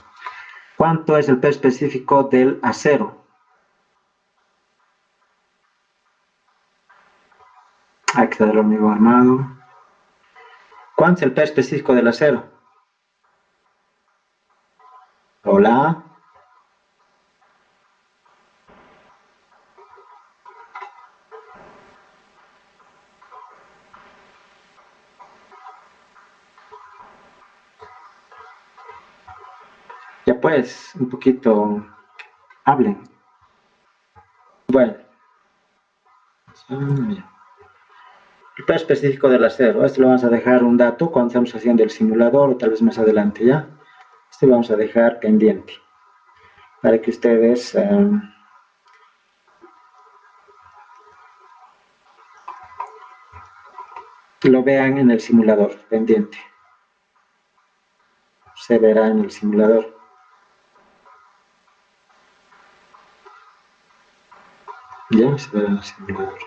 ¿cuánto es el peso específico del acero? Aquí está el hormigón armado. ¿Cuánto es el peso específico del acero? Hola. Ya pues, un poquito hablen. Bueno. El peso específico del acero. Este lo vamos a dejar un dato cuando estamos haciendo el simulador o tal vez más adelante ya. Este lo vamos a dejar pendiente para que ustedes lo vean en el simulador pendiente. Se verá en el simulador. Ya se verá en el simulador.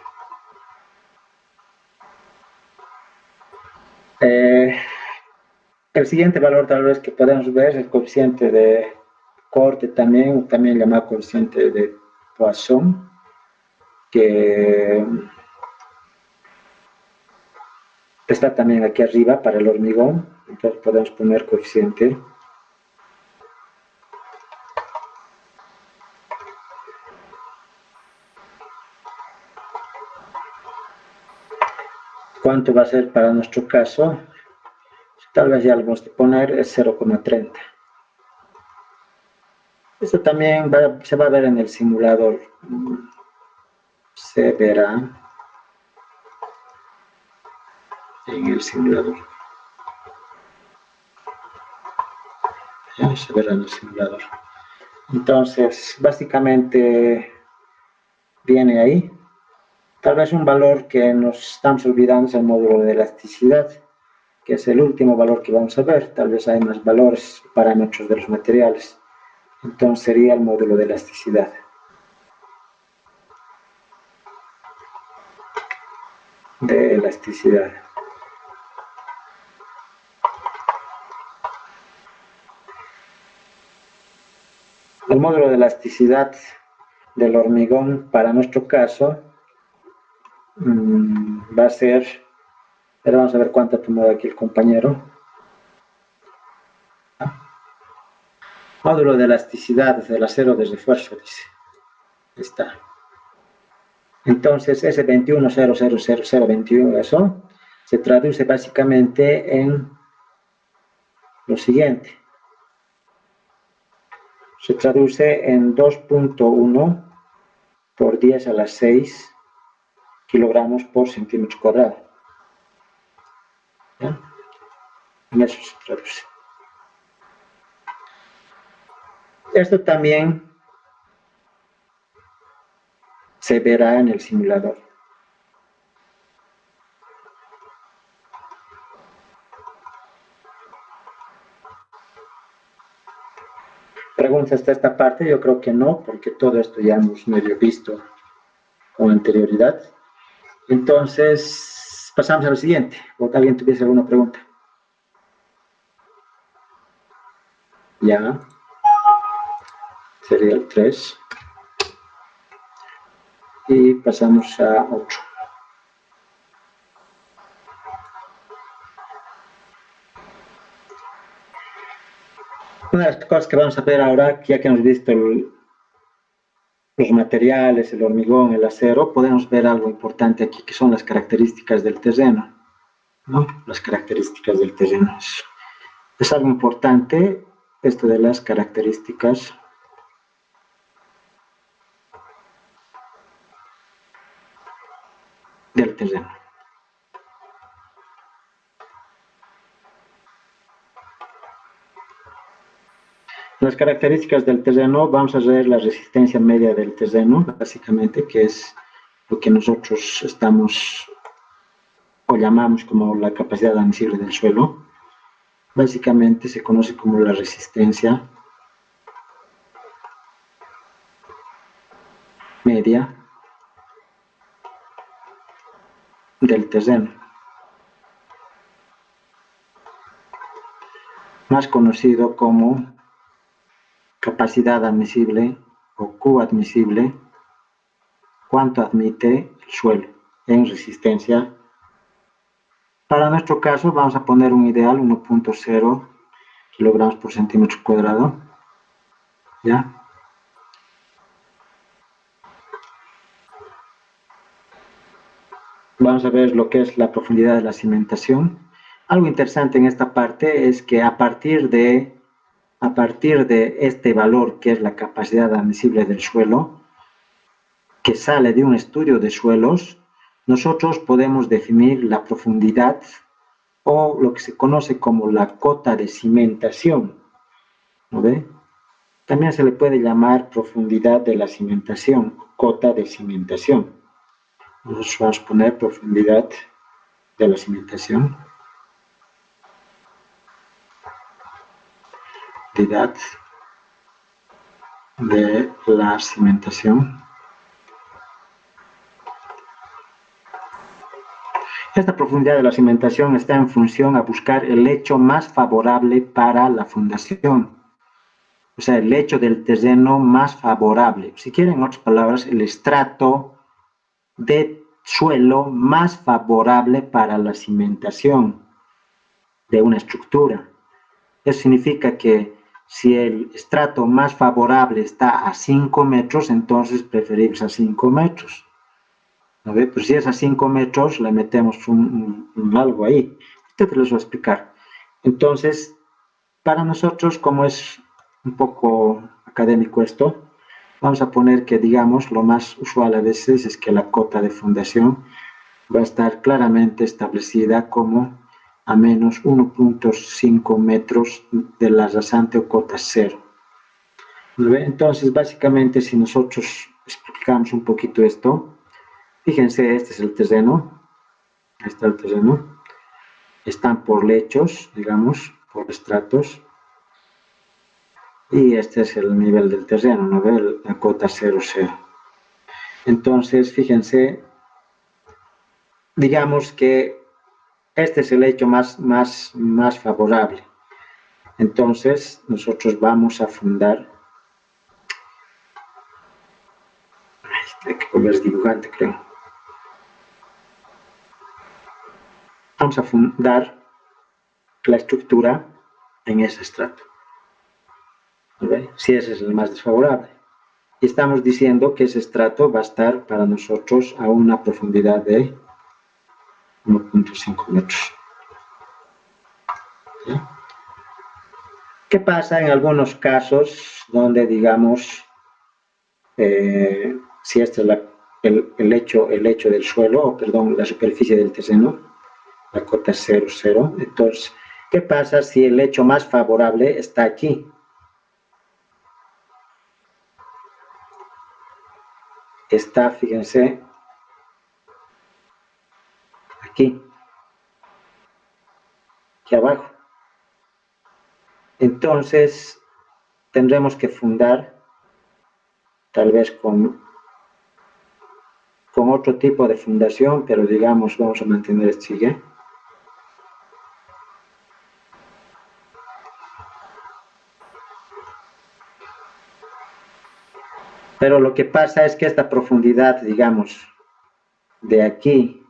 El siguiente valor tal vez que podemos ver es el coeficiente de corte también llamado coeficiente de Poisson, que está también aquí arriba para el hormigón. Entonces podemos poner coeficiente. ¿Cuánto va a ser para nuestro caso? Tal vez ya lo vamos a poner, es 0,30. Esto también se va a ver en el simulador. Se verá en el simulador. Ya se verá en el simulador. Entonces, básicamente viene ahí. Tal vez un valor que nos estamos olvidando es el módulo de elasticidad, que es el último valor que vamos a ver. Tal vez hay más valores, parámetros de los materiales. Entonces sería el módulo de elasticidad. De elasticidad. El módulo de elasticidad del hormigón para nuestro caso va a ser, pero vamos a ver cuánto ha tomado aquí el compañero. Módulo de elasticidad del acero de refuerzo, dice. Ahí está. Entonces, ese 21,000,021, eso se traduce básicamente en lo siguiente. Se traduce en 2.1 por 10 a la 6 kilogramos por centímetro cuadrado. ¿Ya? En eso se traduce. Esto también se verá en el simulador. ¿Preguntas hasta esta parte? Yo creo que no, porque todo esto ya hemos medio visto con anterioridad. Entonces, pasamos al siguiente. ¿O alguien tuviese alguna pregunta? Ya. Sería el 3. Y pasamos a 8. Una de las cosas que vamos a ver ahora, ya que hemos visto los materiales, el hormigón, el acero, podemos ver algo importante aquí, que son las características del terreno, ¿no? Las características del terreno. Es algo importante esto de las características del terreno. Las características del terreno, vamos a ver la resistencia media del terreno, básicamente, que es lo que nosotros estamos o llamamos como la capacidad admisible del suelo. Básicamente se conoce como la resistencia media del terreno, más conocido como capacidad admisible o Q admisible, cuánto admite el suelo en resistencia. Para nuestro caso vamos a poner un ideal 1.0 kilogramos por centímetro cuadrado. ¿Ya? Vamos a ver lo que es la profundidad de la cimentación. Algo interesante en esta parte es que a partir de este valor, que es la capacidad admisible del suelo, que sale de un estudio de suelos, nosotros podemos definir la profundidad o lo que se conoce como la cota de cimentación. ¿No ve? También se le puede llamar profundidad de la cimentación, cota de cimentación. Nosotros vamos a poner profundidad de la cimentación. Profundidad de la cimentación. Esta profundidad de la cimentación está en función a buscar el lecho más favorable para la fundación. O sea, el lecho del terreno más favorable. Si quieren, en otras palabras, el estrato de suelo más favorable para la cimentación de una estructura. Eso significa que si el estrato más favorable está a 5 metros, entonces preferimos a 5 metros. ¿No ve? Pero si es a 5 metros, le metemos un algo ahí. Esto te lo voy a explicar. Entonces, para nosotros, como es un poco académico esto, vamos a poner que, digamos, lo más usual a veces es que la cota de fundación va a estar claramente establecida como a menos 1.5 metros de la rasante o cota cero. Entonces, básicamente, si nosotros explicamos un poquito esto, fíjense, este es el terreno, ahí está el terreno, están por lechos, digamos, por estratos, y este es el nivel del terreno, ¿no ve? La cota 0,0. Entonces, fíjense, digamos que este es el lecho más favorable. Entonces, nosotros vamos a fundar, hay que volver dibujante, creo. Vamos a fundar la estructura en ese estrato. ¿Ve? Si ese es el más desfavorable. Y estamos diciendo que ese estrato va a estar para nosotros a una profundidad de 1.5 metros. ¿Sí? ¿Qué pasa en algunos casos donde, digamos, si este es el lecho del suelo, o perdón, la superficie del terreno, la cota 0,0, entonces, ¿qué pasa si el lecho más favorable está aquí? Está, fíjense, aquí abajo. Entonces, tendremos que fundar, tal vez con otro tipo de fundación, pero digamos, vamos a mantener este sigue. Pero lo que pasa es que esta profundidad, digamos, de aquí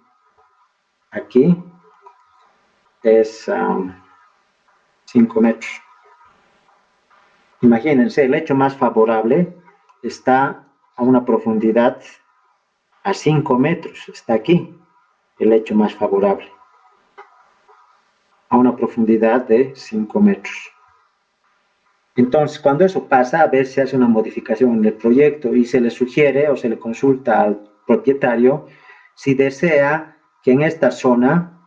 a aquí, es 5 metros. Imagínense, el lecho más favorable está a una profundidad a 5 metros, está aquí, el lecho más favorable, a una profundidad de 5 metros. Entonces, cuando eso pasa, a veces se hace una modificación en el proyecto y se le sugiere o se le consulta al propietario si desea que en esta zona,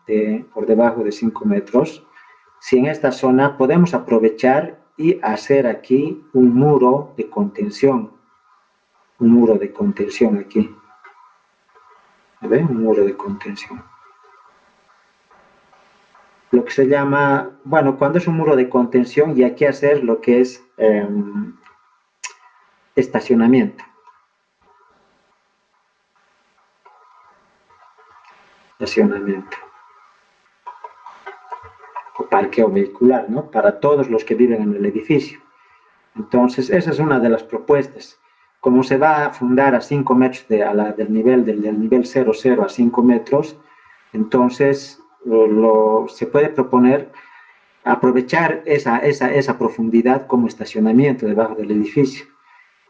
por debajo de 5 metros, si en esta zona podemos aprovechar y hacer aquí un muro de contención aquí. ¿Ve? Un muro de contención. Lo que se llama, bueno, cuando es un muro de contención, y aquí hacer lo que es estacionamiento. O parqueo vehicular, ¿no? Para todos los que viven en el edificio. Entonces, esa es una de las propuestas. Como se va a fundar a 5 metros del nivel 00 a 5 metros, entonces se puede proponer aprovechar esa profundidad como estacionamiento debajo del edificio.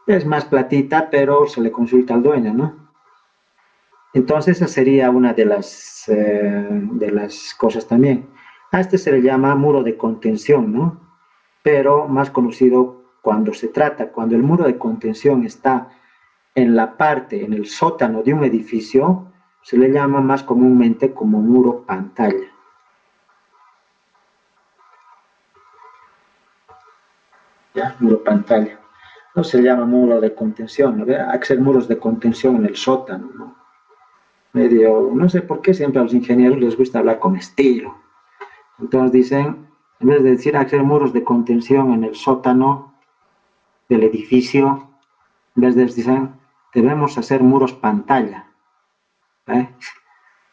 Es más platita, pero se le consulta al dueño, ¿no? Entonces, esa sería una de las cosas también. A este se le llama muro de contención, ¿no? Pero más conocido cuando el muro de contención está en el sótano de un edificio, se le llama más comúnmente como muro pantalla. ¿Ya? Muro pantalla. No se llama muro de contención, ¿no? Hay que ser muros de contención en el sótano, ¿no? medio, no sé por qué siempre a los ingenieros les gusta hablar con estilo. Entonces dicen, en vez de decir hacer muros de contención en el sótano del edificio, en vez de decir, debemos hacer muros pantalla. ¿Eh?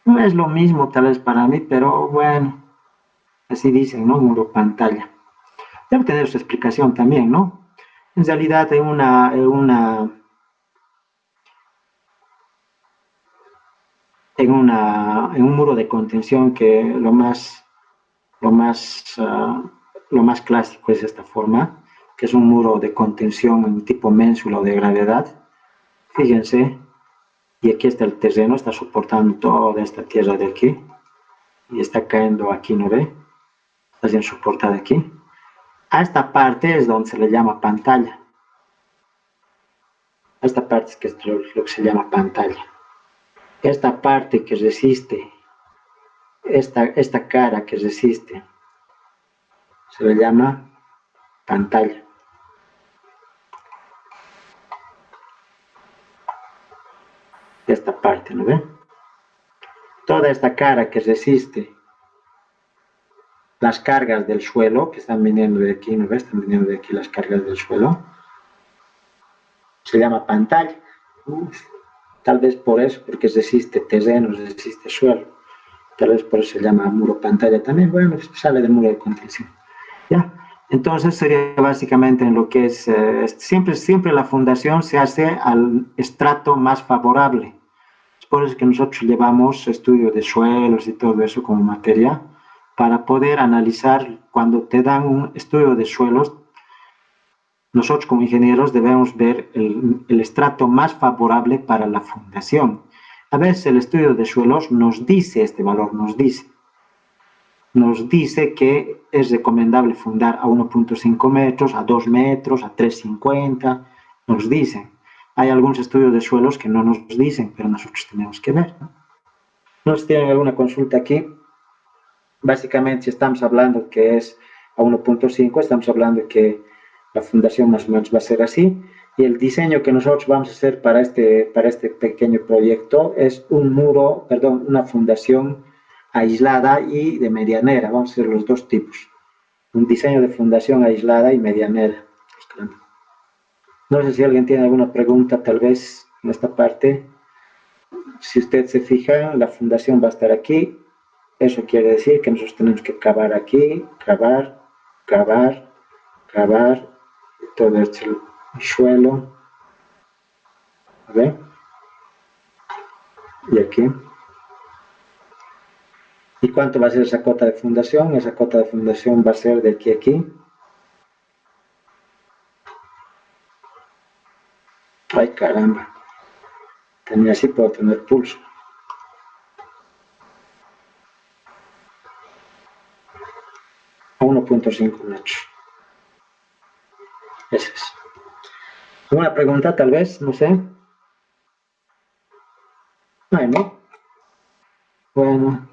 No es lo mismo tal vez para mí, pero bueno, así dicen, ¿no? Muro pantalla. Debe tener su explicación también, ¿no? En realidad, en un muro de contención que lo más, uh, lo más clásico es esta forma, que es un muro de contención en tipo ménsula o de gravedad. Fíjense, y aquí está el terreno, está soportando toda esta tierra de aquí, y está cayendo aquí, ¿no ve? Está siendo soportada aquí. A esta parte es donde se le llama pantalla. A esta parte es que es lo que se llama pantalla. Esta parte que resiste, esta cara que resiste, se le llama pantalla. Esta parte, ¿no ve? Toda esta cara que resiste las cargas del suelo, que están viniendo de aquí, ¿no ve? Están viniendo de aquí las cargas del suelo, se llama pantalla. Tal vez por eso, porque resiste terreno, resiste suelo. Tal vez por eso se llama muro pantalla también. Bueno, sale del muro de contención. ¿Ya? Entonces sería básicamente en lo que es, siempre la fundación se hace al estrato más favorable. Es por eso que nosotros llevamos estudio de suelos y todo eso como materia, para poder analizar cuando te dan un estudio de suelos. Nosotros como ingenieros debemos ver el estrato más favorable para la fundación. A veces el estudio de suelos nos dice este valor, nos dice que es recomendable fundar a 1.5 metros, a 2 metros, a 3.50, nos dicen. Hay algunos estudios de suelos que no nos dicen, pero nosotros tenemos que ver, ¿no? No sé si tienen alguna consulta aquí. Básicamente, si estamos hablando que es a 1.5, estamos hablando que la fundación más o menos va a ser así. Y el diseño que nosotros vamos a hacer para este pequeño proyecto es un muro, perdón, una fundación aislada y de medianera. Vamos a hacer los dos tipos. Un diseño de fundación aislada y medianera. No sé si alguien tiene alguna pregunta, tal vez en esta parte. Si usted se fija, la fundación va a estar aquí. Eso quiere decir que nosotros tenemos que cavar aquí, cavar, cavar, cavar, todo este suelo, ¿ve? Y aquí. ¿Y cuánto va a ser esa cota de fundación? Esa cota de fundación va a ser de aquí a aquí. Ay, caramba. También así puedo tener pulso. A 1.5 metros. Eso es. ¿Alguna pregunta tal vez? No sé. Ay, ¿no? Bueno.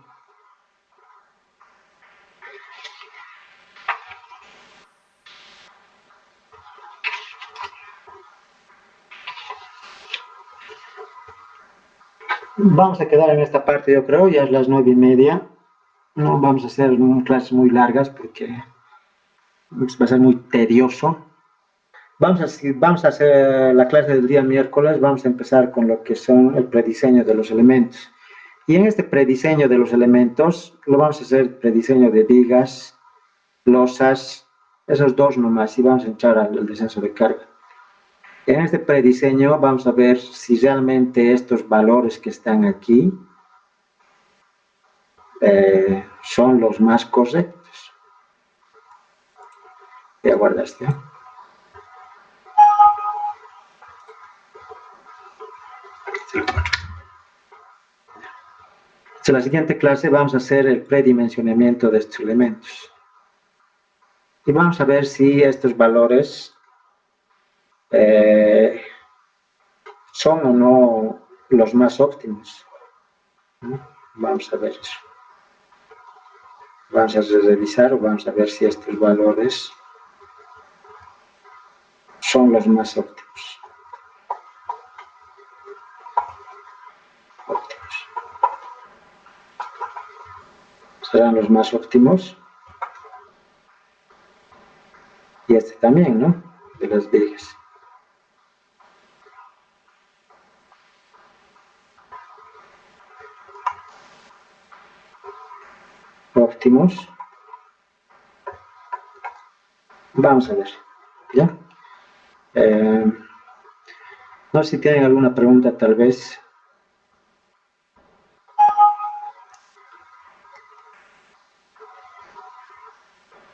Vamos a quedar en esta parte, yo creo, ya es las 9:30. No vamos a hacer clases muy largas porque va a ser muy tedioso. Vamos a hacer la clase del día miércoles, vamos a empezar con lo que son el prediseño de los elementos. Y en este prediseño de los elementos, lo vamos a hacer prediseño de vigas, losas, esos dos nomás, y vamos a entrar al descenso de carga. En este prediseño vamos a ver si realmente estos valores que están aquí son los más correctos. Ya guardaste. En la siguiente clase vamos a hacer el predimensionamiento de estos elementos. Y vamos a ver si estos valores son o no los más óptimos. Vamos a ver eso. Vamos a revisar o vamos a ver si estos valores son los más óptimos. serán los más óptimos. Y este también, ¿no? De las vigas. Óptimos. Vamos a ver, ¿ya? No sé si tienen alguna pregunta, tal vez.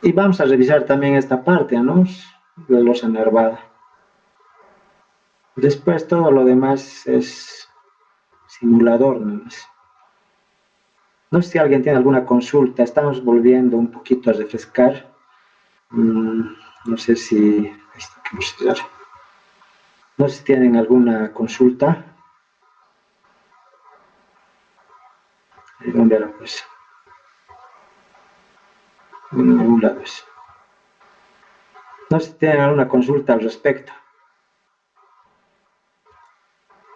Y vamos a revisar también esta parte, ¿no? De losa nervada. Después todo lo demás es simulador, ¿no? No sé si alguien tiene alguna consulta. Estamos volviendo un poquito a refrescar. No sé si... No sé si tienen alguna consulta. ¿Dónde era pues? En algún lado es. No sé si tienen alguna consulta al respecto.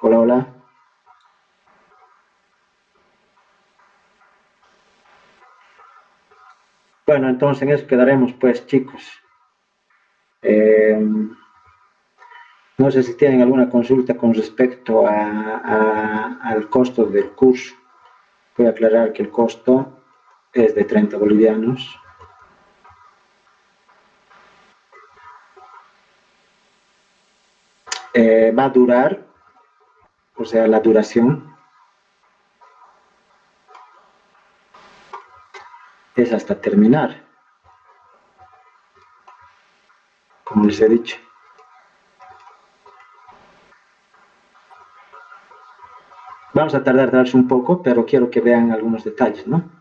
Hola, hola. Bueno, entonces en eso quedaremos pues, chicos. No sé si tienen alguna consulta con respecto al costo del curso. Voy a aclarar que el costo es de 30 bolivianos. Va a durar, o sea, la duración es hasta terminar, como les he dicho. Vamos a tardarnos un poco, pero quiero que vean algunos detalles, ¿no?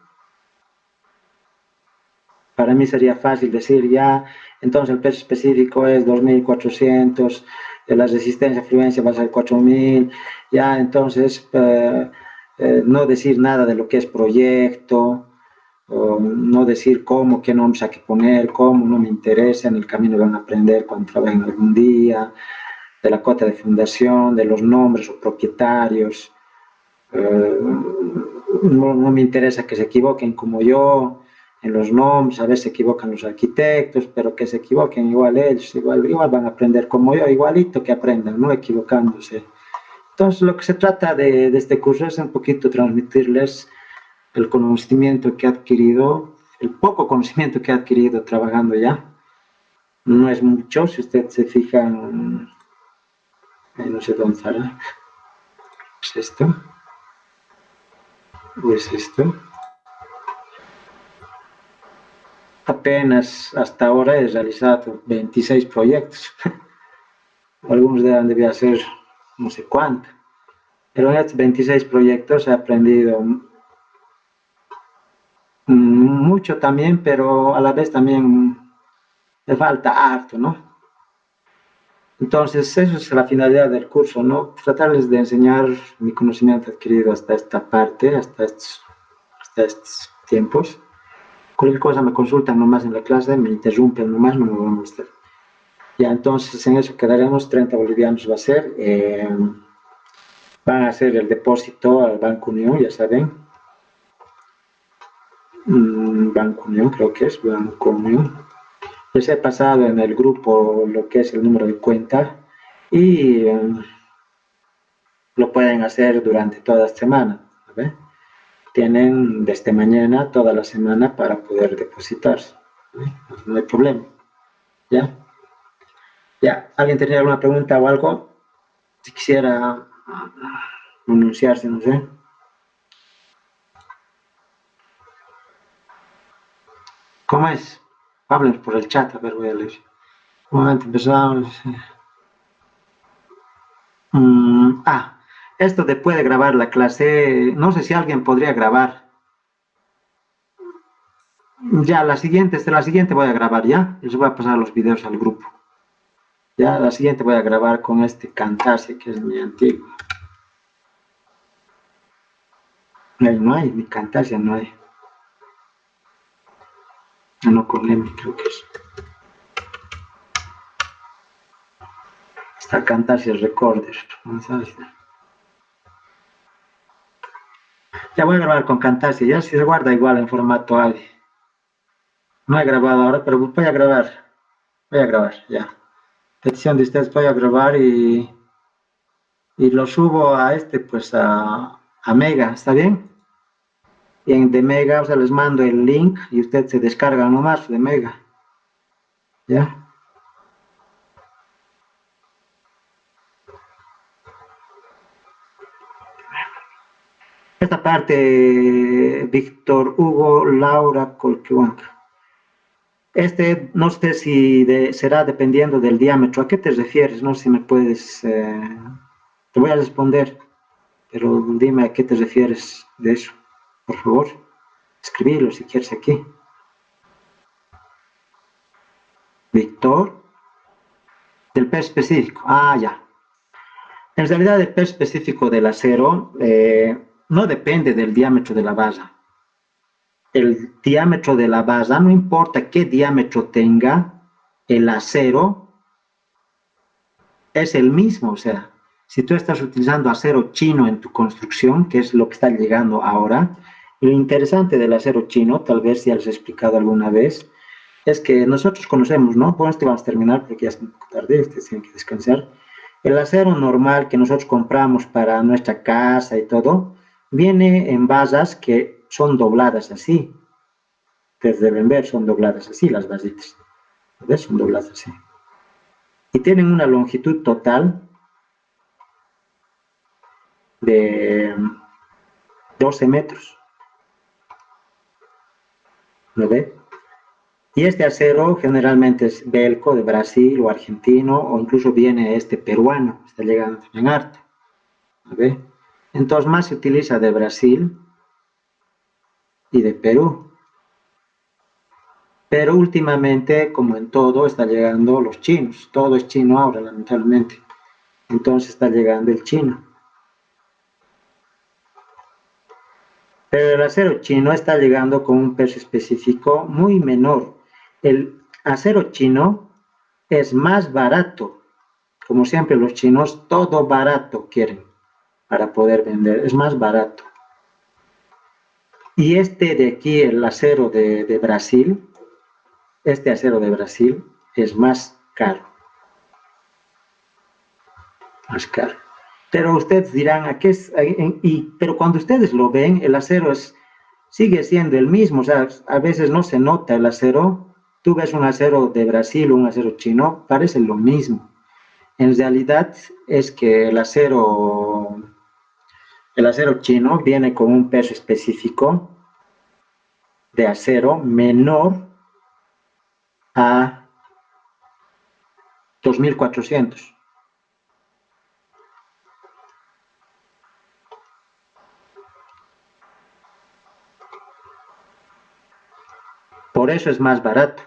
Para mí sería fácil decir ya, entonces el peso específico es 2.400, la resistencia a fluencia va a ser 4.000, ya entonces no decir nada de lo que es proyecto, no decir cómo, qué nombres hay que poner, cómo, no me interesa, en el camino van a aprender cuando trabajen algún día, de la cuota de fundación, de los nombres o propietarios, no me interesa que se equivoquen como yo en los nombres, a veces se equivocan los arquitectos, pero que se equivoquen igual ellos, igual van a aprender como yo, igualito que aprendan, no equivocándose. Entonces lo que se trata de este curso es un poquito transmitirles el conocimiento que he adquirido, el poco conocimiento que he adquirido trabajando ya. No es mucho, si usted se fija no sé dónde estará, es esto, o es esto. Apenas hasta ahora he realizado 26 proyectos. Algunos debían ser no sé cuánto. Pero en estos 26 proyectos he aprendido mucho también, pero a la vez también me falta harto, ¿no? Entonces, eso es la finalidad del curso, ¿no? Tratarles de enseñar mi conocimiento adquirido hasta esta parte, hasta estos tiempos. Cualquier cosa me consultan nomás en la clase, me interrumpen nomás, no me van a mostrar. Ya, entonces en eso quedaremos, 30 bolivianos va a ser. Van a hacer el depósito al Banco Unión, ya saben. Banco Unión, creo que es Banco Unión. Les he pasado en el grupo lo que es el número de cuenta y lo pueden hacer durante toda la semana. ¿Ve? Tienen desde mañana toda la semana para poder depositar. No hay problema. ¿Ya? ¿Ya? ¿Alguien tenía alguna pregunta o algo? Si quisiera anunciarse, no sé. ¿Cómo es? Hablen por el chat, a ver, voy a leer. Un momento, empezamos. Esto de puede grabar la clase, no sé si alguien podría grabar. Ya, la siguiente voy a grabar, ¿ya? Les voy a pasar los videos al grupo. Ya, la siguiente voy a grabar con este Camtasia, que es mi antiguo. No hay, mi Camtasia no hay. No, con M creo que es. Está Camtasia Recorder. ¿No sabes? Ya voy a grabar con Camtasia, ya si se guarda igual en formato AVI. No he grabado ahora, pero voy a grabar. Voy a grabar, ya. Petición de ustedes, voy a grabar y lo subo a pues a Mega, ¿está bien? Y en de Mega, o sea, les mando el link y ustedes se descargan nomás de Mega. ¿Ya? Esta parte, Víctor Hugo Laura Colquehuanca. No sé si será dependiendo del diámetro. ¿A qué te refieres? No sé si me puedes... te voy a responder, pero dime a qué te refieres de eso. Por favor, escribilo si quieres aquí. Víctor, del peso específico. Ah, ya. En realidad, el peso específico del acero no depende del diámetro de la barra. El diámetro de la barra, no importa qué diámetro tenga, el acero es el mismo. O sea, si tú estás utilizando acero chino en tu construcción, que es lo que está llegando ahora, lo interesante del acero chino, tal vez ya les he explicado alguna vez, es que nosotros conocemos, ¿no? Con esto vamos a terminar porque ya es un poco tarde, tienen que descansar. El acero normal que nosotros compramos para nuestra casa y todo, viene en barras que son dobladas así. Ustedes deben ver, son dobladas así las barritas. ¿Ves? Son dobladas así. Y tienen una longitud total de 12 metros. ¿Lo ve? Y este acero generalmente es belco de Brasil o argentino o incluso viene peruano, está llegando en arte. ¿Lo ve? Entonces más se utiliza de Brasil y de Perú. Pero últimamente, como en todo, está llegando los chinos. Todo es chino ahora, lamentablemente. Entonces está llegando el chino. Pero el acero chino está llegando con un peso específico muy menor. El acero chino es más barato. Como siempre, los chinos todo barato quieren para poder vender. Es más barato. Y de aquí, el acero de Brasil, este acero de Brasil es más caro. Más caro. Pero ustedes dirán, ¿a qué es? Pero cuando ustedes lo ven, el acero sigue siendo el mismo. O sea, a veces no se nota el acero. Tú ves un acero de Brasil o un acero chino, parece lo mismo. En realidad es que el acero chino viene con un peso específico de acero menor a 2400. Por eso es más barato.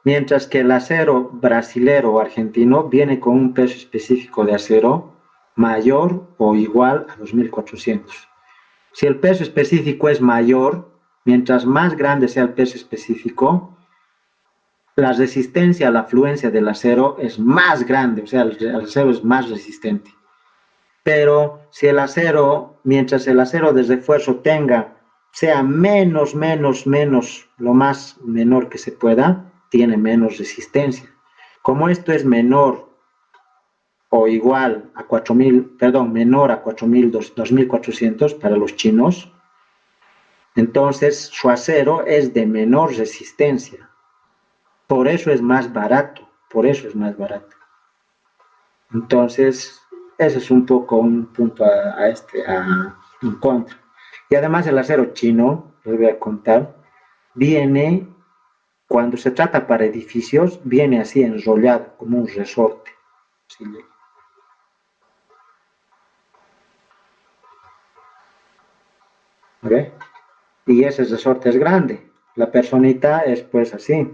Mientras que el acero brasilero o argentino viene con un peso específico de acero mayor o igual a 2400. Si el peso específico es mayor, mientras más grande sea el peso específico, la resistencia a la fluencia del acero es más grande, o sea, el acero es más resistente. Pero si mientras el acero de refuerzo sea menos, lo más menor que se pueda, tiene menos resistencia. Como esto es menor o igual a 4000, perdón, menor a 2400 para los chinos, entonces su acero es de menor resistencia. Por eso es más barato, por eso es más barato. Entonces, ese es un poco un punto en contra. Y además el acero chino, les voy a contar, viene, cuando se trata para edificios, viene así enrollado, como un resorte. ¿Sí? ¿Ve? Y ese resorte es grande. La personita es pues así.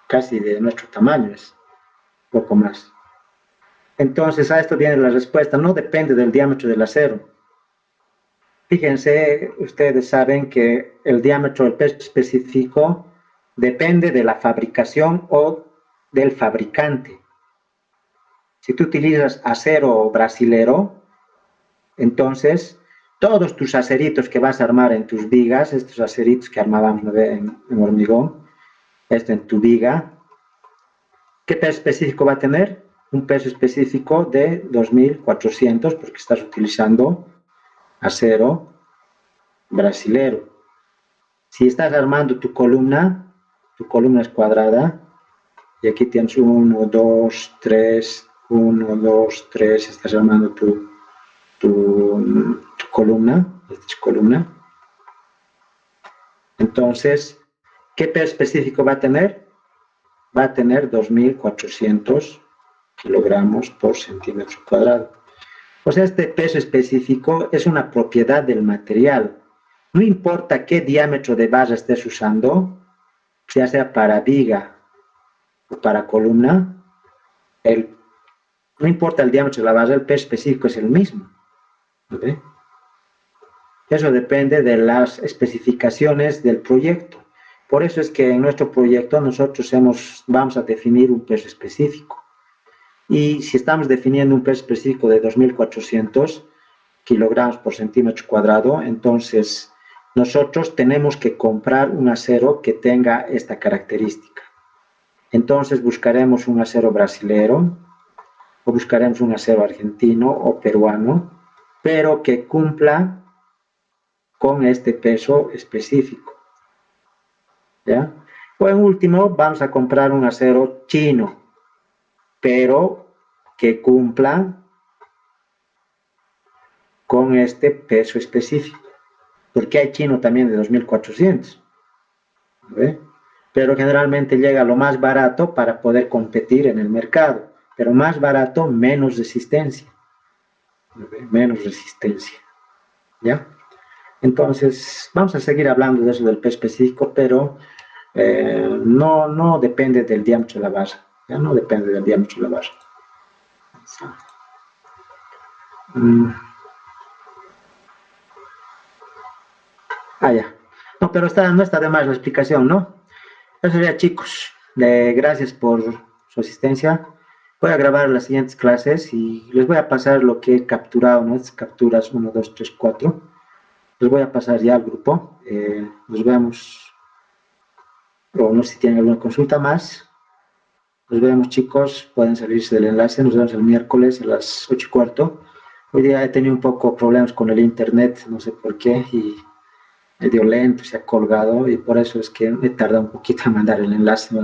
Casi de nuestro tamaño es, poco más. Entonces, a esto viene la respuesta. No depende del diámetro del acero. Fíjense, ustedes saben que el diámetro del peso específico depende de la fabricación o del fabricante. Si tú utilizas acero brasilero, entonces todos tus aceritos que vas a armar en tus vigas, estos aceritos que armábamos en hormigón, esto en tu viga, ¿qué peso específico va a tener? Un peso específico de 2400 porque estás utilizando acero brasilero. Si estás armando tu columna es cuadrada, y aquí tienes 1, 2, 3, 1, 2, 3, estás armando tu columna, esta es columna. Entonces, ¿qué peso específico va a tener? Va a tener 2400 kilogramos por centímetro cuadrado. O sea, este peso específico es una propiedad del material. No importa qué diámetro de barra estés usando, ya sea para viga o para columna, no importa el diámetro de la barra, el peso específico es el mismo. ¿Okay? Eso depende de las especificaciones del proyecto. Por eso es que en nuestro proyecto nosotros vamos a definir un peso específico. Y si estamos definiendo un peso específico de 2400 kilogramos por centímetro cuadrado, entonces nosotros tenemos que comprar un acero que tenga esta característica. Entonces buscaremos un acero brasilero o buscaremos un acero argentino o peruano, pero que cumpla con este peso específico. ¿Ya? O en último, vamos a comprar un acero chino, pero que cumpla con este peso específico. Porque hay chino también de 2400. ¿Ve? Pero generalmente llega lo más barato para poder competir en el mercado. Pero más barato, menos resistencia. ¿Ve? Menos resistencia. ¿Ya? Entonces, vamos a seguir hablando de eso del peso específico, pero no depende del diámetro de la barra. Ya no depende del diámetro de la barra. Ya. No, pero no está de más la explicación, ¿no? Eso sería, chicos. Gracias por su asistencia. Voy a grabar las siguientes clases y les voy a pasar lo que he capturado, ¿no? Estas capturas 1, 2, 3, 4. Les voy a pasar ya al grupo. Nos vemos. O no sé si tienen alguna consulta más. Nos vemos, chicos. Pueden salirse del enlace. Nos vemos el miércoles a las 8:15. Hoy día he tenido un poco problemas con el internet, no sé por qué, y medio lento, se ha colgado, y por eso es que me tarda un poquito en mandar el enlace.